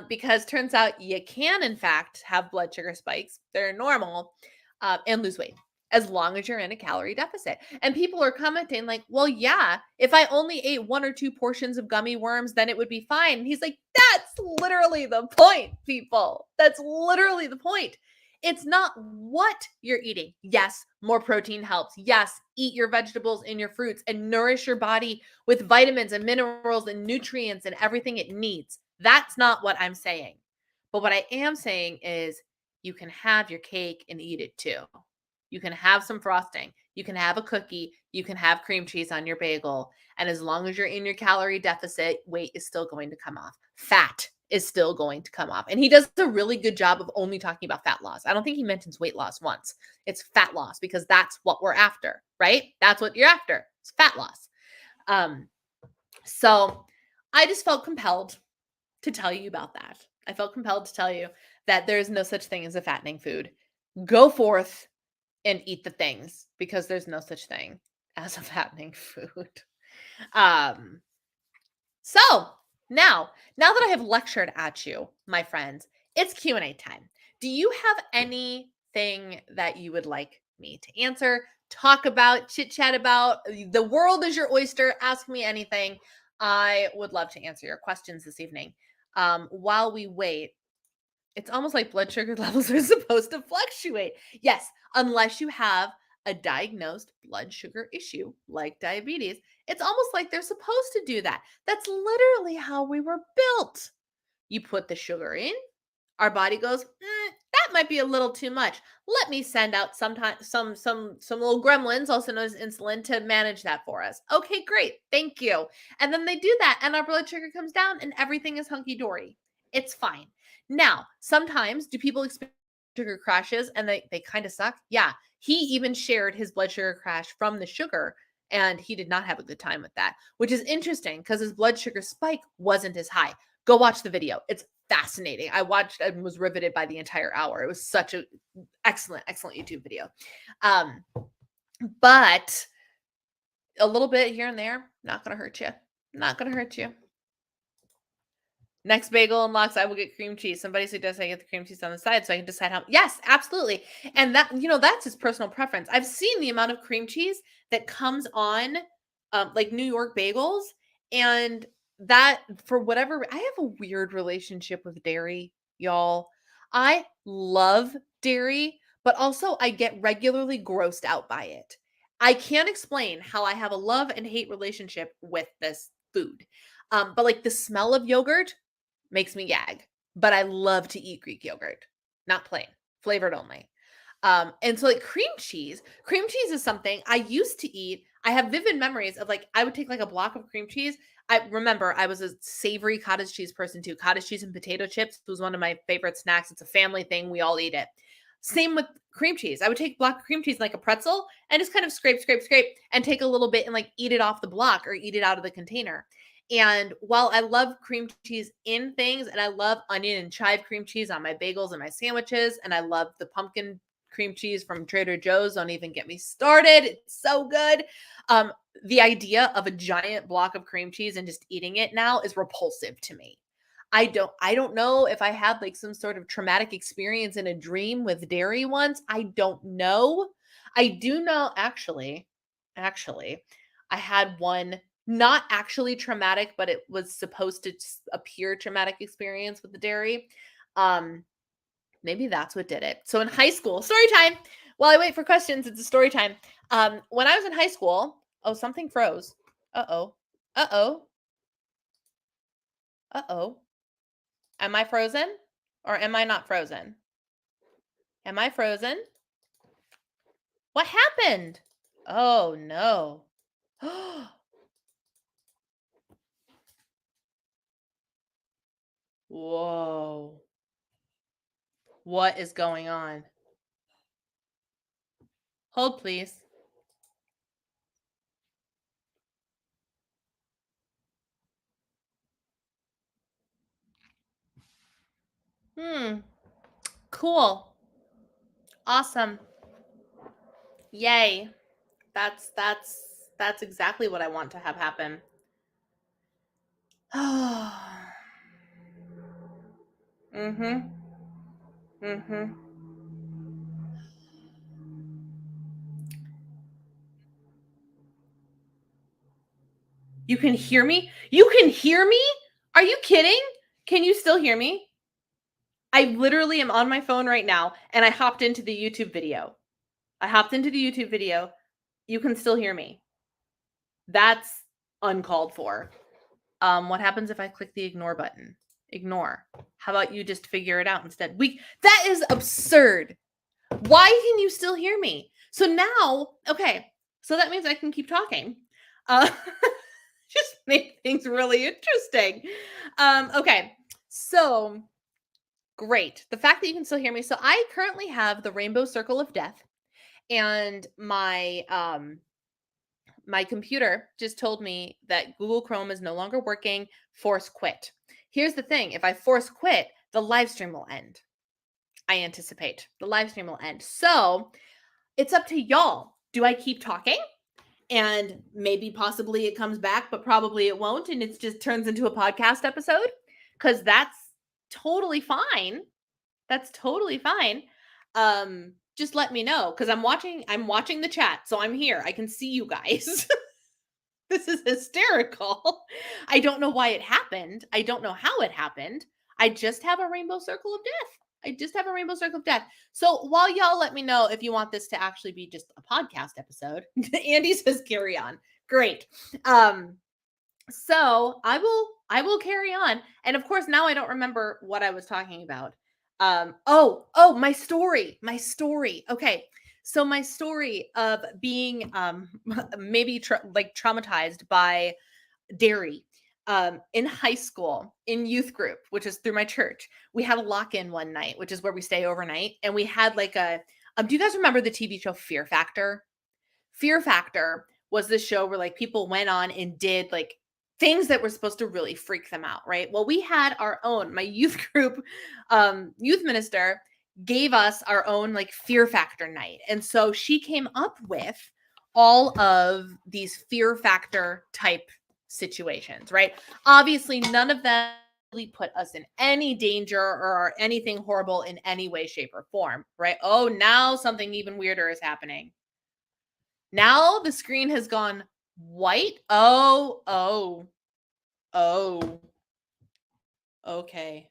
because turns out you can, in fact, have blood sugar spikes. They're normal, and lose weight as long as you're in a calorie deficit. And people are commenting like, well, yeah, if I only ate 1 or 2 portions of gummy worms, then it would be fine. And he's like, that's literally the point, people. That's literally the point. It's not what you're eating. Yes, more protein helps. Yes, eat your vegetables and your fruits and nourish your body with vitamins and minerals and nutrients and everything it needs. That's not what I'm saying. But what I am saying is you can have your cake and eat it too. You can have some frosting. You can have a cookie. You can have cream cheese on your bagel. And as long as you're in your calorie deficit, weight is still going to come off. Fat is still going to come off. And he does a really good job of only talking about fat loss. I don't think he mentions weight loss once. It's fat loss because that's what we're after, right? That's what you're after. It's fat loss. So I just felt compelled to tell you about that. I felt compelled to tell you that there is no such thing as a fattening food. Go forth and eat the things because there's no such thing as a fattening food. Um, so now that I have lectured at you, my friends, it's Q&A time. Do you have anything that you would like me to answer, talk about, chit chat about? The world is your oyster. Ask me anything. I would love to answer your questions this evening. While we wait, it's almost like blood sugar levels are supposed to fluctuate. Yes, unless you have a diagnosed blood sugar issue like diabetes. It's almost like they're supposed to do that. That's literally how we were built. You put the sugar in, our body goes, that might be a little too much. Let me send out some little gremlins, also known as insulin, to manage that for us. Okay, great. Thank you. And then they do that, and our blood sugar comes down, and everything is hunky dory. It's fine. Now, sometimes do people experience sugar crashes and they kind of suck? Yeah. He even shared his blood sugar crash from the sugar, and he did not have a good time with that, which is interesting because his blood sugar spike wasn't as high. Go watch the video. It's fascinating. I watched and was riveted by the entire hour. It was such a excellent YouTube video. But a little bit here and there, not going to hurt you. Not going to hurt you. Next bagel unlocks, I will get cream cheese. Somebody suggests I get the cream cheese on the side so I can decide how. Yes, absolutely. And that, that's his personal preference. I've seen the amount of cream cheese that comes on like New York bagels. And that, for whatever, I have a weird relationship with dairy, y'all. I love dairy, but also I get regularly grossed out by it. I can't explain how I have a love and hate relationship with this food. But like the smell of yogurt makes me gag, but I love to eat Greek yogurt, not plain, flavored only. And so like cream cheese is something I used to eat. I have vivid memories of like, I would take like a block of cream cheese. I remember I was a savory cottage cheese person too. Cottage cheese and potato chips was one of my favorite snacks. It's a family thing. We all eat it. Same with cream cheese. I would take a block of cream cheese like a pretzel and just kind of scrape and take a little bit and like eat it off the block or eat it out of the container. And while I love cream cheese in things, and I love onion and chive cream cheese on my bagels and my sandwiches, and I love the pumpkin cream cheese from Trader Joe's, don't even get me started. It's so good. The idea of a giant block of cream cheese and just eating it now is repulsive to me. I don't know if I had like some sort of traumatic experience in a dream with dairy once. I don't know. I do know actually, I had one not actually traumatic, but it was supposed to appear traumatic experience with the dairy. Maybe that's what did it. So in high school, story time. While I wait for questions, it's a story time. When I was in high school, something froze. Uh-oh. Uh-oh. Uh-oh. Am I frozen or am I not frozen? Am I frozen? What happened? Oh no. Whoa. What is going on? Hold, please. Cool. Awesome. Yay. That's exactly what I want to have happen. Mm-hmm. Mm-hmm. You can hear me? You can hear me? Are you kidding? Can you still hear me? I literally am on my phone right now and I hopped into the YouTube video. I hopped into the YouTube video. You can still hear me. That's uncalled for. What happens if I click the ignore button? Ignore. How about you just figure it out instead? That is absurd. Why can you still hear me? So now, okay, so that means I can keep talking. Uh, just make things really interesting. Okay, so great. The fact that you can still hear me. So I currently have the rainbow circle of death, and my computer just told me that Google Chrome is no longer working. Force quit. Here's the thing: if I force quit, the live stream will end. I anticipate the live stream will end. So it's up to y'all. Do I keep talking? And maybe possibly it comes back, but probably it won't. And it just turns into a podcast episode because that's totally fine. That's totally fine. Just let me know because I'm watching the chat. So I'm here. I can see you guys. This is hysterical. I don't know why it happened. I don't know how it happened. I just have a rainbow circle of death. I just have a rainbow circle of death. So while y'all let me know if you want this to actually be just a podcast episode, Andy says carry on. Great. So I will carry on. And of course, now I don't remember what I was talking about. My story. My story. Okay. So my story of being maybe traumatized by dairy in high school in youth group, which is through my church. We had a lock-in one night, which is where we stay overnight, and we had like a do you guys remember the TV show Fear Factor? Fear Factor was this show where like people went on and did like things that were supposed to really freak them out, right? Well, we had our own, my youth group, youth minister gave us our own like Fear Factor night. And so she came up with all of these Fear Factor type situations, right? Obviously, none of them really put us in any danger or anything horrible in any way, shape, or form, right? Oh, now something even weirder is happening. Now the screen has gone white. Oh. Okay.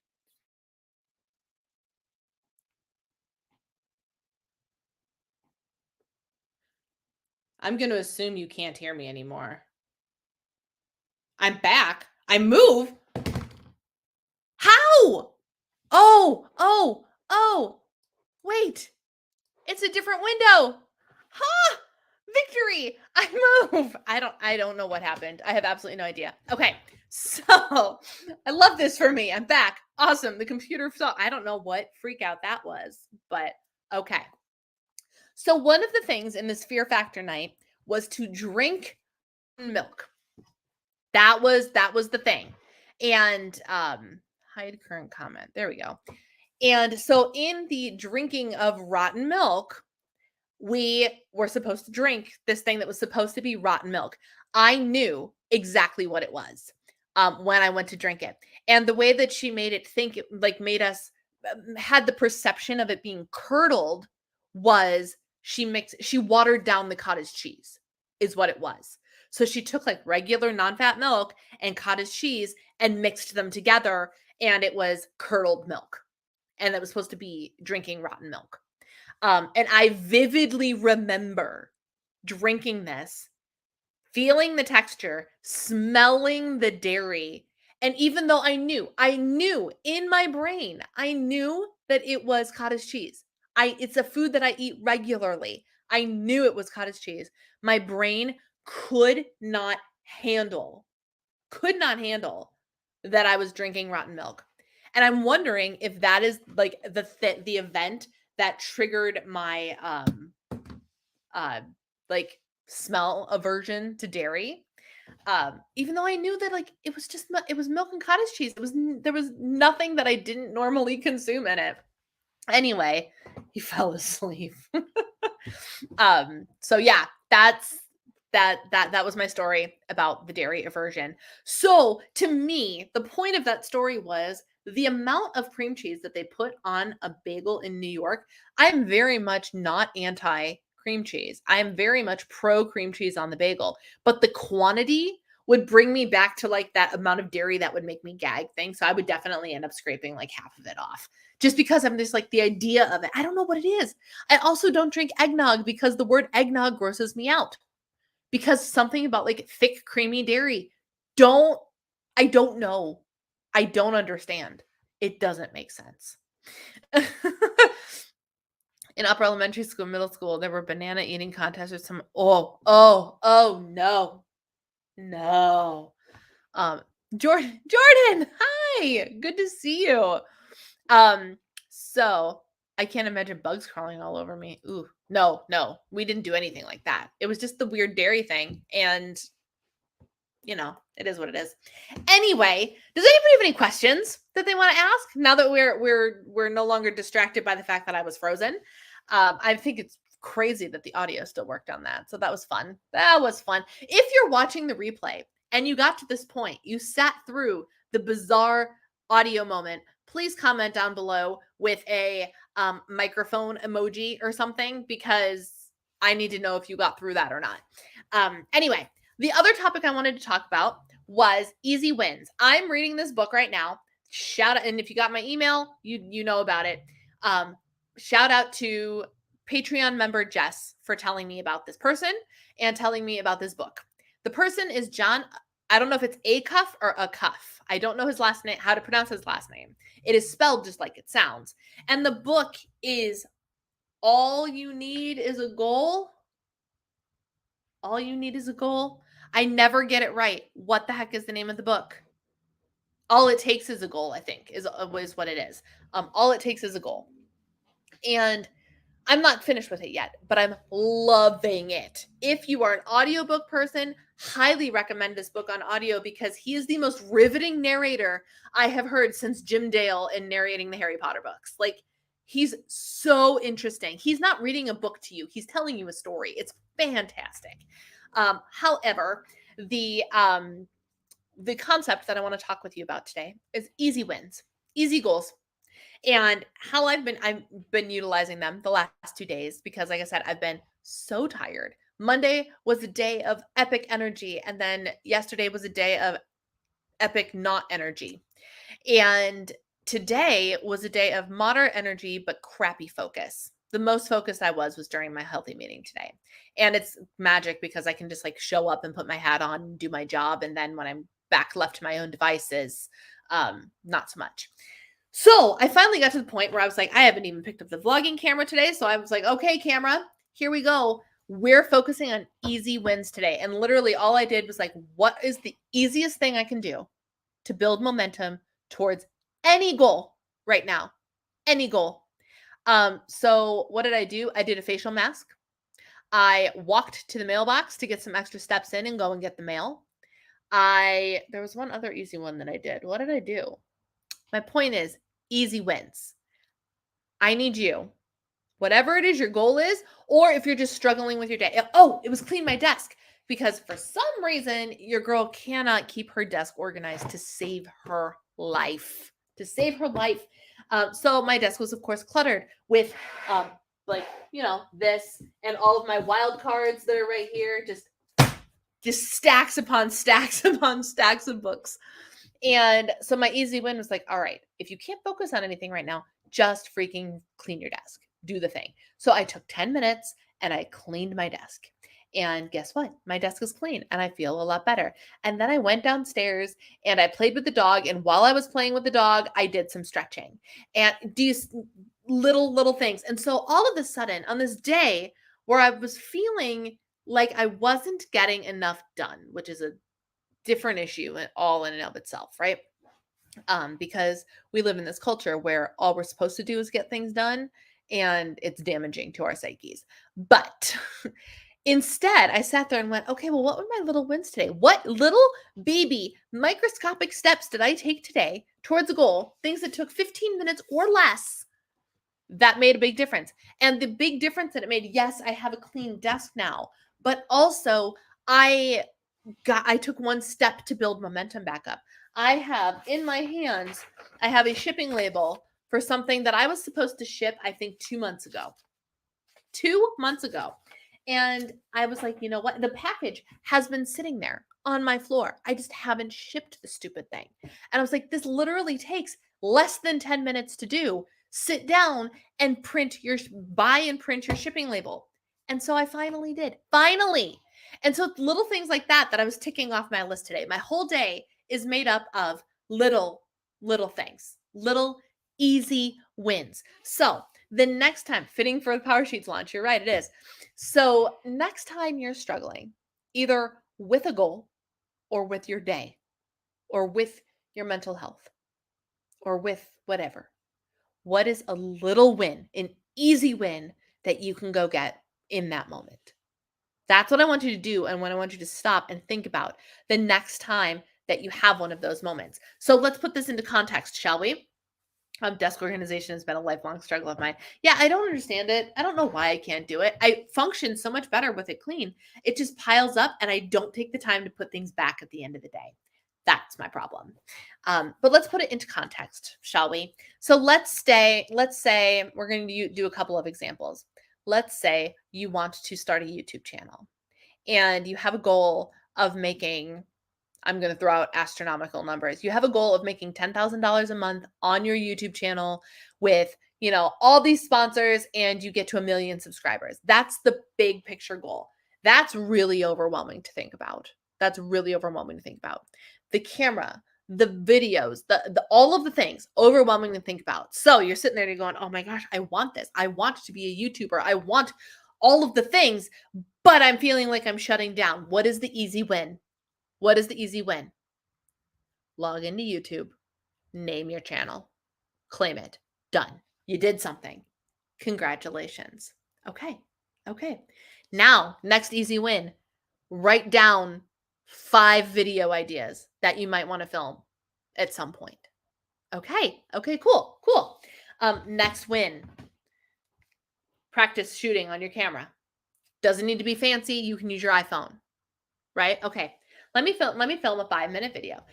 I'm going to assume you can't hear me anymore. I'm back. I move. How? Oh. Wait. It's a different window. Ha! Victory. I move. I don't know what happened. I have absolutely no idea. Okay. So, I love this for me. I'm back. Awesome. The computer saw. I don't know what freak out that was, but okay. So one of the things in this Fear Factor night was to drink milk. That was the thing. And hide current comment. There we go. And so in the drinking of rotten milk, we were supposed to drink this thing that was supposed to be rotten milk. I knew exactly what it was when I went to drink it. And the way that she made it think, it like made us had the perception of it being curdled was she watered down the cottage cheese is what it was. So she took like regular non-fat milk and cottage cheese and mixed them together, and it was curdled milk. And that was supposed to be drinking rotten milk. And I vividly remember drinking this, feeling the texture, smelling the dairy. And even though I knew in my brain, I knew that it was cottage cheese. It's a food that I eat regularly. I knew it was cottage cheese. My brain could not handle that I was drinking rotten milk. And I'm wondering if that is like the event that triggered my like smell aversion to dairy. Even though I knew that like it was milk and cottage cheese. There was nothing that I didn't normally consume in it. Anyway, he fell asleep. So yeah, that was my story about the dairy aversion. So to me, the point of that story was the amount of cream cheese that they put on a bagel in New York, I'm very much not anti cream cheese. I am very much pro cream cheese on the bagel, but the quantity would bring me back to like that amount of dairy that would make me gag thing. So I would definitely end up scraping like half of it off just because I'm just like the idea of it. I don't know what it is. I also don't drink eggnog because the word eggnog grosses me out because something about like thick, creamy dairy. Don't, I don't know. I don't understand. It doesn't make sense. In upper elementary school, middle school, there were banana eating contests or some, oh, no, no. Um, Jordan, hi, good to see you. So I can't imagine bugs crawling all over me. Ooh, no, we didn't do anything like that. It was just the weird dairy thing, and it is what it is. Anyway, does anybody have any questions that they want to ask now that we're no longer distracted by the fact that I was frozen? I think it's crazy that the audio still worked on that. So that was fun. If you're watching the replay and you got to this point, you sat through the bizarre audio moment, please comment down below with a microphone emoji or something, because I need to know if you got through that or not. Anyway, the other topic I wanted to talk about was easy wins. I'm reading this book right now. Shout out, and if you got my email, you know about it. Shout out to Patreon member Jess for telling me about this person and telling me about this book. The person is John. I don't know if it's Acuff or Acuff. I don't know his last name, how to pronounce his last name. It is spelled just like it sounds. And the book is All You Need Is a Goal. All You Need Is a Goal. I never get it right. What the heck is the name of the book? All It Takes Is a Goal, I think, is what it is. All It Takes Is a Goal. And I'm not finished with it yet, but I'm loving it. If you are an audiobook person, highly recommend this book on audio because he is the most riveting narrator I have heard since Jim Dale in narrating the Harry Potter books. Like, he's so interesting. He's not reading a book to you. He's telling you a story. It's fantastic. However, the concept that I want to talk with you about today is easy wins, easy goals. And how I've been utilizing them the last 2 days, because like I said, I've been so tired. Monday was a day of epic energy, and then yesterday was a day of epic not energy. And today was a day of moderate energy but crappy focus. The most focused I was during my Healthi meeting today. And it's magic because I can just like show up and put my hat on and do my job, and then when I'm back left to my own devices, not so much. So I finally got to the point where I was like, I haven't even picked up the vlogging camera today. So I was like, okay, camera, here we go. We're focusing on easy wins today. And literally all I did was like, what is the easiest thing I can do to build momentum towards any goal right now? Any goal. So what did I do? I did a facial mask. I walked to the mailbox to get some extra steps in and go and get the mail. There was one other easy one that I did. What did I do? My point is easy wins. I need you, whatever it is your goal is, or if you're just struggling with your day. Oh, it was clean my desk, because for some reason your girl cannot keep her desk organized to save her life. So my desk was of course cluttered with this and all of my wild cards that are right here, just stacks upon stacks upon stacks of books. And so my easy win was like, all right, if you can't focus on anything right now, just freaking clean your desk. Do the thing. So I took 10 minutes and I cleaned my desk. And guess what? My desk is clean and I feel a lot better. And then I went downstairs and I played with the dog. And while I was playing with the dog, I did some stretching and these little things. And so all of a sudden, on this day where I was feeling like I wasn't getting enough done, which is a different issue all in and of itself, right? Because we live in this culture where all we're supposed to do is get things done, and it's damaging to our psyches. But instead, I sat there and went, okay, well, what were my little wins today? What little baby microscopic steps did I take today towards a goal? Things that took 15 minutes or less that made a big difference. And the big difference that it made, yes, I have a clean desk now, but also I I took one step to build momentum back up. I have in my hands, I have a shipping label for something that I was supposed to ship, I think 2 months ago. 2 months ago. And I was like, you know what? The package has been sitting there on my floor. I just haven't shipped the stupid thing. And I was like, this literally takes less than 10 minutes to do. Sit down and buy and print your shipping label. And so I finally did. Finally. And so little things like that I was ticking off my list today. My whole day is made up of little things, little easy wins. So the next time, fitting for the Power Sheets launch, you're right, it is. So next time you're struggling, either with a goal or with your day or with your mental health or with whatever, what is a little win, an easy win that you can go get in that moment? That's what I want you to do, and what I want you to stop and think about the next time that you have one of those moments. So let's put this into context, shall we? Desk organization has been a lifelong struggle of mine. Yeah, I don't understand it. I don't know why I can't do it. I function so much better with it clean. It just piles up, and I don't take the time to put things back at the end of the day. That's my problem. But let's put it into context, shall we? So let's say we're going to do a couple of examples. Let's say you want to start a YouTube channel and you have a goal of making, I'm going to throw out astronomical numbers. You have a goal of making $10,000 a month on your YouTube channel with, all these sponsors, and you get to 1 million subscribers. That's the big picture goal. That's really overwhelming to think about. The camera, the videos, the all of the things, overwhelming to think about. So you're sitting there and you're going, oh my gosh, I want this. I want to be a YouTuber. I want all of the things, but I'm feeling like I'm shutting down. What is the easy win? What is the easy win? Log into YouTube, name your channel, claim it, done. You did something. Congratulations. Okay. Now, next easy win, write down 5 video ideas that you might want to film at some point. Okay, cool. Next win, practice shooting on your camera. Doesn't need to be fancy. You can use your iPhone, right? Okay. Let me film a 5-minute video.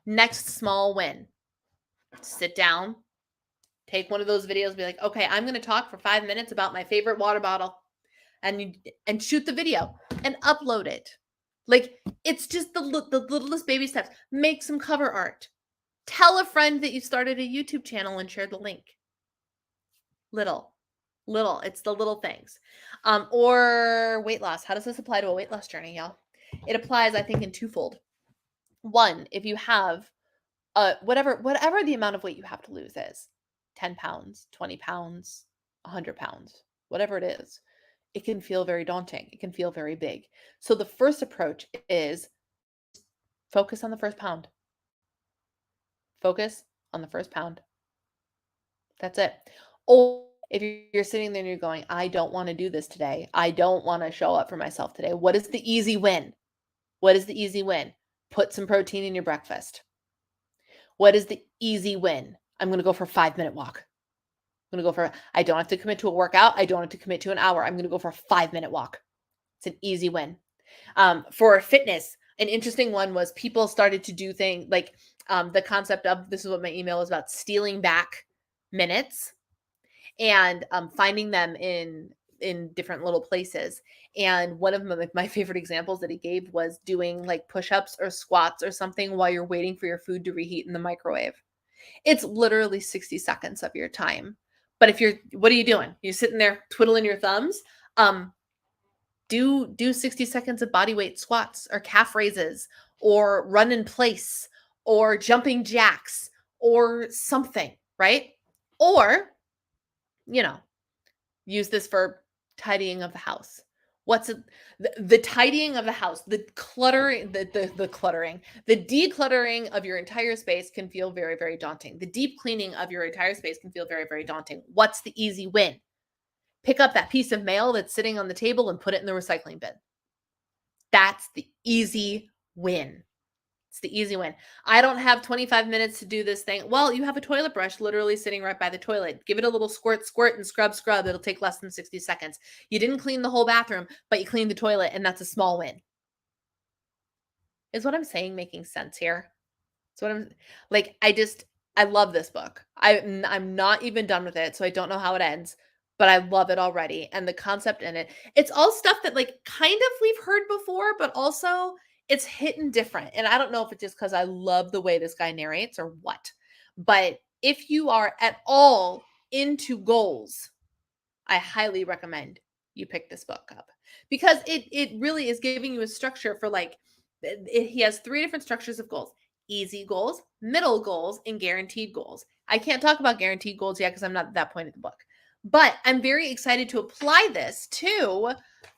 Next small win. Sit down, take one of those videos, be like, okay, I'm going to talk for 5 minutes about my favorite water bottle, and shoot the video and upload it. Like, it's just the littlest baby steps. Make some cover art. Tell a friend that you started a YouTube channel and share the link. Little. It's the little things. Or weight loss. How does this apply to a weight loss journey, y'all? It applies, I think, in twofold. One, if you have whatever the amount of weight you have to lose is, 10 pounds, 20 pounds, 100 pounds, whatever it is, it can feel very daunting. It can feel very big. So the first approach is focus on the first pound. Focus on the first pound. That's it. Or if you're sitting there and you're going, I don't want to do this today. I don't want to show up for myself today. What is the easy win? Put some protein in your breakfast. What is the easy win? I'm going to go for a 5-minute walk. I don't have to commit to a workout. I don't have to commit to an hour. I'm going to go for a 5-minute walk. It's an easy win. For fitness, an interesting one was people started to do things like the concept of, this is what my email is about, stealing back minutes and finding them in different little places. And one of my favorite examples that he gave was doing like push-ups or squats or something while you're waiting for your food to reheat in the microwave. It's literally 60 seconds of your time. But what are you doing? You're sitting there twiddling your thumbs. Do 60 seconds of body weight squats or calf raises or run in place or jumping jacks or something, right? Or, use this for tidying of the house. The tidying of the house, the cluttering, the decluttering of your entire space can feel very, very daunting. The deep cleaning of your entire space can feel very, very daunting. What's the easy win? Pick up that piece of mail that's sitting on the table and put it in the recycling bin. That's the easy win. It's the easy win. I don't have 25 minutes to do this thing. Well, you have a toilet brush literally sitting right by the toilet. Give it a little squirt, and scrub. It'll take less than 60 seconds. You didn't clean the whole bathroom, but you cleaned the toilet, and that's a small win. Is what I'm saying making sense here? So what I'm like, I love this book. I'm not even done with it, so I don't know how it ends, but I love it already. And the concept in it, it's all stuff that like kind of we've heard before, but also it's hitting different. And I don't know if it's just because I love the way this guy narrates or what. But if you are at all into goals, I highly recommend you pick this book up because it really is giving you a structure for like he has three different structures of goals: easy goals, middle goals, and guaranteed goals. I can't talk about guaranteed goals yet because I'm not at that point in the book, but I'm very excited to apply this to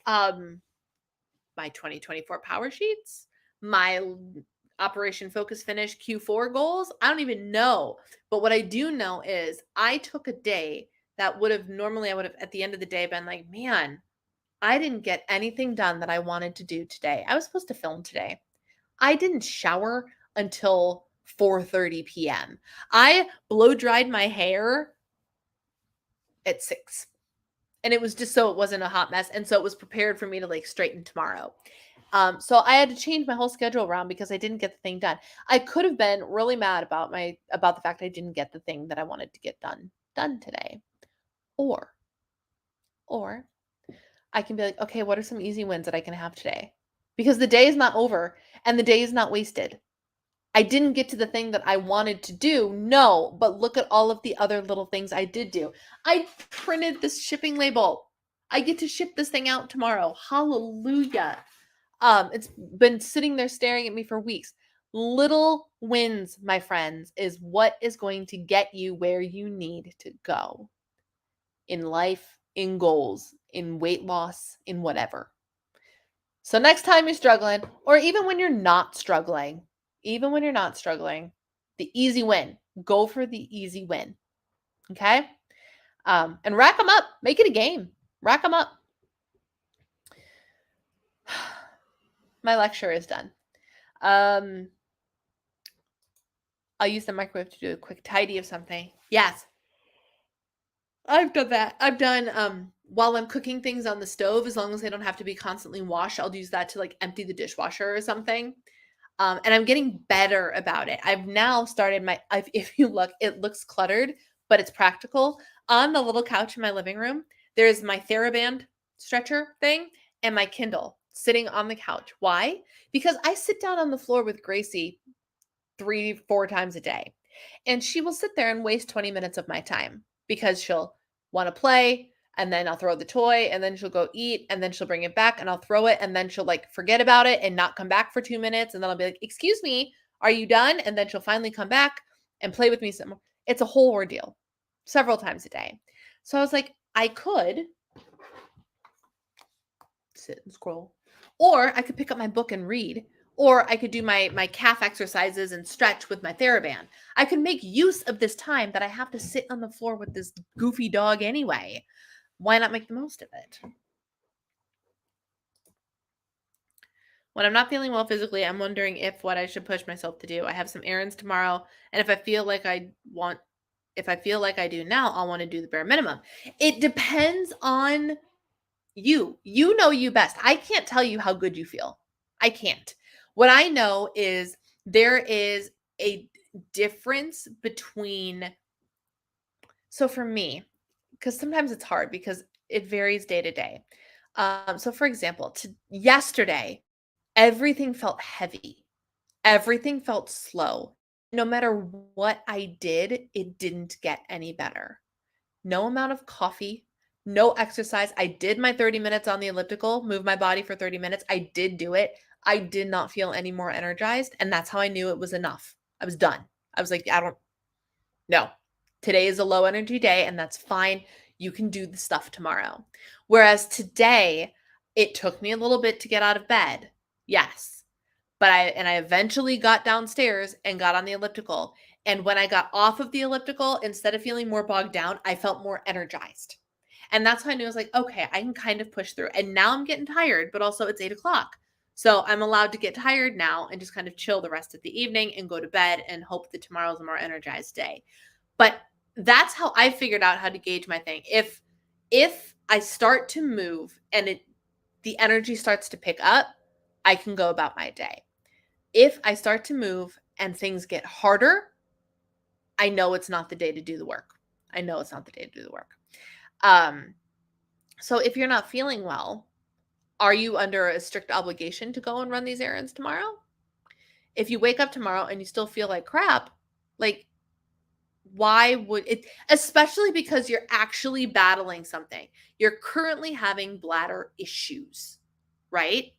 my 2024 power sheets, my Operation Focus Finish Q4 goals. I don't even know. But what I do know is I took a day that would have normally, I would have at the end of the day been like, man, I didn't get anything done that I wanted to do today. I was supposed to film today. I didn't shower until 4:30 p.m. I blow dried my hair at 6. And it was just so it wasn't a hot mess. And so it was prepared for me to like straighten tomorrow. So I had to change my whole schedule around because I didn't get the thing done. I could have been really mad about the fact I didn't get the thing that I wanted to get done today. Or or I can be like, okay, what are some easy wins that I can have today? Because the day is not over and the day is not wasted. I didn't get to the thing that I wanted to do. No, but look at all of the other little things I did do. I printed this shipping label. I get to ship this thing out tomorrow. Hallelujah. It's been sitting there staring at me for weeks. Little wins, my friends, is what is going to get you where you need to go in life, in goals, in weight loss, in whatever. So next time you're struggling, or even when you're not struggling, the easy win. Go for the easy win. Okay? And rack them up. Make it a game. Rack them up. My lecture is done. I'll use the microwave to do a quick tidy of something. Yes. I've done that. I've done while I'm cooking things on the stove, as long as they don't have to be constantly washed, I'll use that to like empty the dishwasher or something. And I'm getting better about it. I've now started if you look, it looks cluttered, but it's practical. On the little couch in my living room, there's my TheraBand stretcher thing and my Kindle sitting on the couch. Why? Because I sit down on the floor with Gracie 3-4 times a day. And she will sit there and waste 20 minutes of my time because she'll want to play and then I'll throw the toy and then she'll go eat and then she'll bring it back and I'll throw it and then she'll like forget about it and not come back for 2 minutes and then I'll be like, "Excuse me, are you done?" And then she'll finally come back and play with me some more. It's a whole ordeal several times a day. So I was like, I could sit and scroll, or I could pick up my book and read, or I could do my calf exercises and stretch with my TheraBand. I could make use of this time that I have to sit on the floor with this goofy dog anyway. Why not make the most of it? When I'm not feeling well physically, I'm wondering what I should push myself to do. I have some errands tomorrow, and if I feel like I do now, I'll want to do the bare minimum. It depends on you. You know you best. I can't tell you how good you feel. I can't. What I know is there is a difference between, so for me, because sometimes it's hard because it varies day to day. So for example, yesterday, everything felt heavy. Everything felt slow. No matter what I did, it didn't get any better. No amount of coffee, no exercise. I did my 30 minutes on the elliptical, move my body for 30 minutes. I did do it. I did not feel any more energized. And that's how I knew it was enough. I was done. I was like, no, today is a low energy day and that's fine. You can do the stuff tomorrow. Whereas today, it took me a little bit to get out of bed. Yes. But I eventually got downstairs and got on the elliptical. And when I got off of the elliptical, instead of feeling more bogged down, I felt more energized. And that's how I knew I was like, okay, I can kind of push through. And now I'm getting tired, but also it's 8:00. So I'm allowed to get tired now and just kind of chill the rest of the evening and go to bed and hope that tomorrow's a more energized day. But that's how I figured out how to gauge my thing. If I start to move and the energy starts to pick up, I can go about my day. If I start to move and things get harder, I know it's not the day to do the work. I know it's not the day to do the work. So if you're not feeling well, are you under a strict obligation to go and run these errands tomorrow? If you wake up tomorrow and you still feel like crap, like, why would it, especially because you're actually battling something. You're currently having bladder issues, right?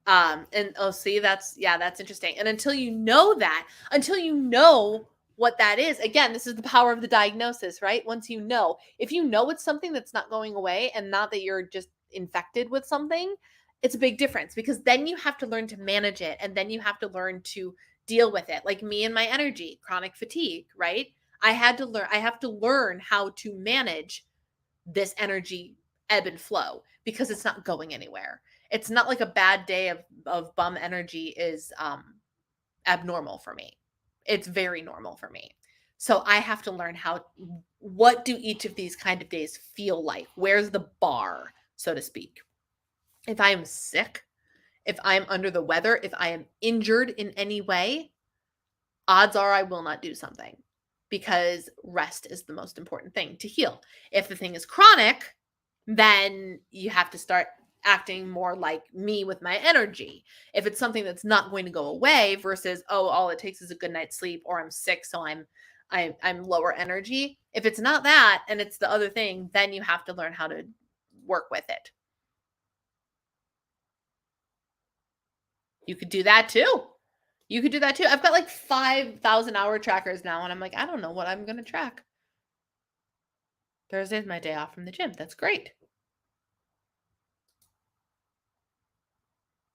And oh, see, that's interesting. And until you know that, until you know what that is, again, this is the power of the diagnosis, right? Once you know, if you know it's something that's not going away and not that you're just infected with something, it's a big difference, because then you have to learn to manage it, and then you have to learn to deal with it. Like me and my energy, chronic fatigue, right? I have to learn how to manage this energy ebb and flow, because it's not going anywhere. It's not like a bad day of bum energy is abnormal for me. It's very normal for me. So I have to learn what do each of these kind of days feel like? Where's the bar, so to speak? If I am sick, if I'm under the weather, if I am injured in any way, odds are I will not do something, because rest is the most important thing to heal. If the thing is chronic, then you have to start acting more like me with my energy. If it's something that's not going to go away versus, oh, all it takes is a good night's sleep, or I'm sick, so I'm lower energy. If it's not that and it's the other thing, then you have to learn how to work with it. You could do that too. You could do that too. I've got like 5,000 hour trackers now, and I'm like, I don't know what I'm going to track. Thursday's my day off from the gym. That's great.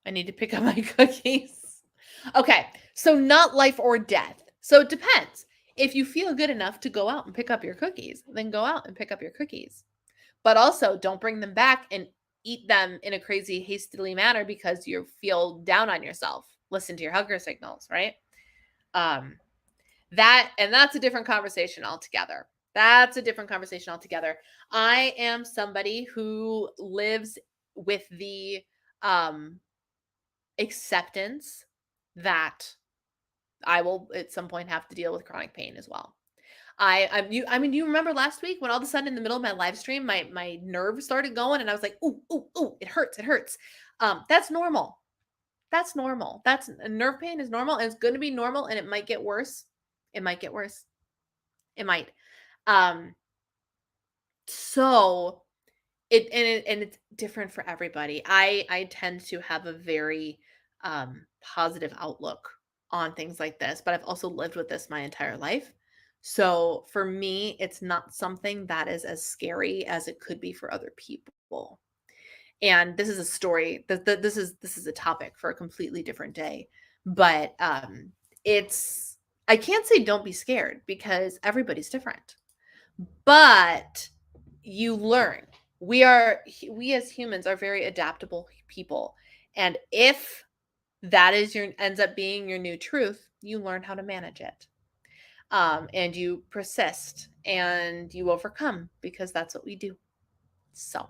I need to pick up my cookies. Okay, so not life or death. So it depends. If you feel good enough to go out and pick up your cookies, then go out and pick up your cookies. But also don't bring them back and eat them in a crazy, hastily manner because you feel down on yourself. Listen to your hunger signals, right? That's a different conversation altogether. That's a different conversation altogether. I am somebody who lives with the acceptance that I will at some point have to deal with chronic pain as well. You remember last week when all of a sudden in the middle of my live stream, my nerve started going and I was like, ooh, ooh, ooh, it hurts, it hurts. That's normal. That's normal. That's nerve pain is normal, and it's going to be normal, and it might get worse. It might get worse. It might. So it's different for everybody. I tend to have a very positive outlook on things like this, but I've also lived with this my entire life. So for me, it's not something that is as scary as it could be for other people. And this is a story. This is a topic for a completely different day. But it's I can't say don't be scared, because everybody's different. But you learn. We as humans are very adaptable people. And if that ends up being your new truth, you learn how to manage it. And you persist and you overcome, because that's what we do. So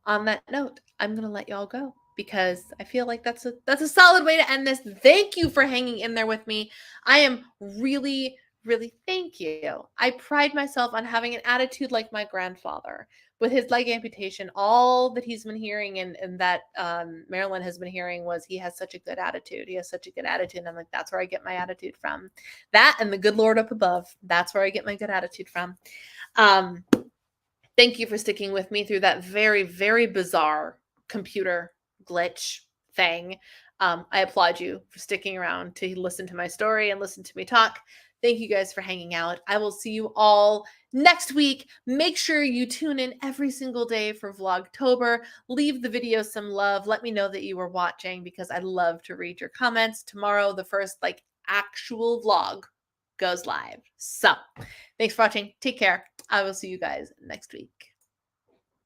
on that note, I'm going to let y'all go, because I feel like that's a solid way to end this. Thank you for hanging in there with me. I am really, really, thank you. I pride myself on having an attitude like my grandfather. With his leg amputation, all that he's been hearing and that Marilyn has been hearing was he has such a good attitude. He has such a good attitude. And I'm like, that's where I get my attitude from. That and the good Lord up above. That's where I get my good attitude from. Thank you for sticking with me through that very, very bizarre computer glitch thing. I applaud you for sticking around to listen to my story and listen to me talk. Thank you guys for hanging out. I will see you all next week. Make sure you tune in every single day for Vlogtober. Leave the video some love. Let me know that you were watching, because I love to read your comments. Tomorrow, the first actual vlog goes live. So thanks for watching. Take care. I will see you guys next week.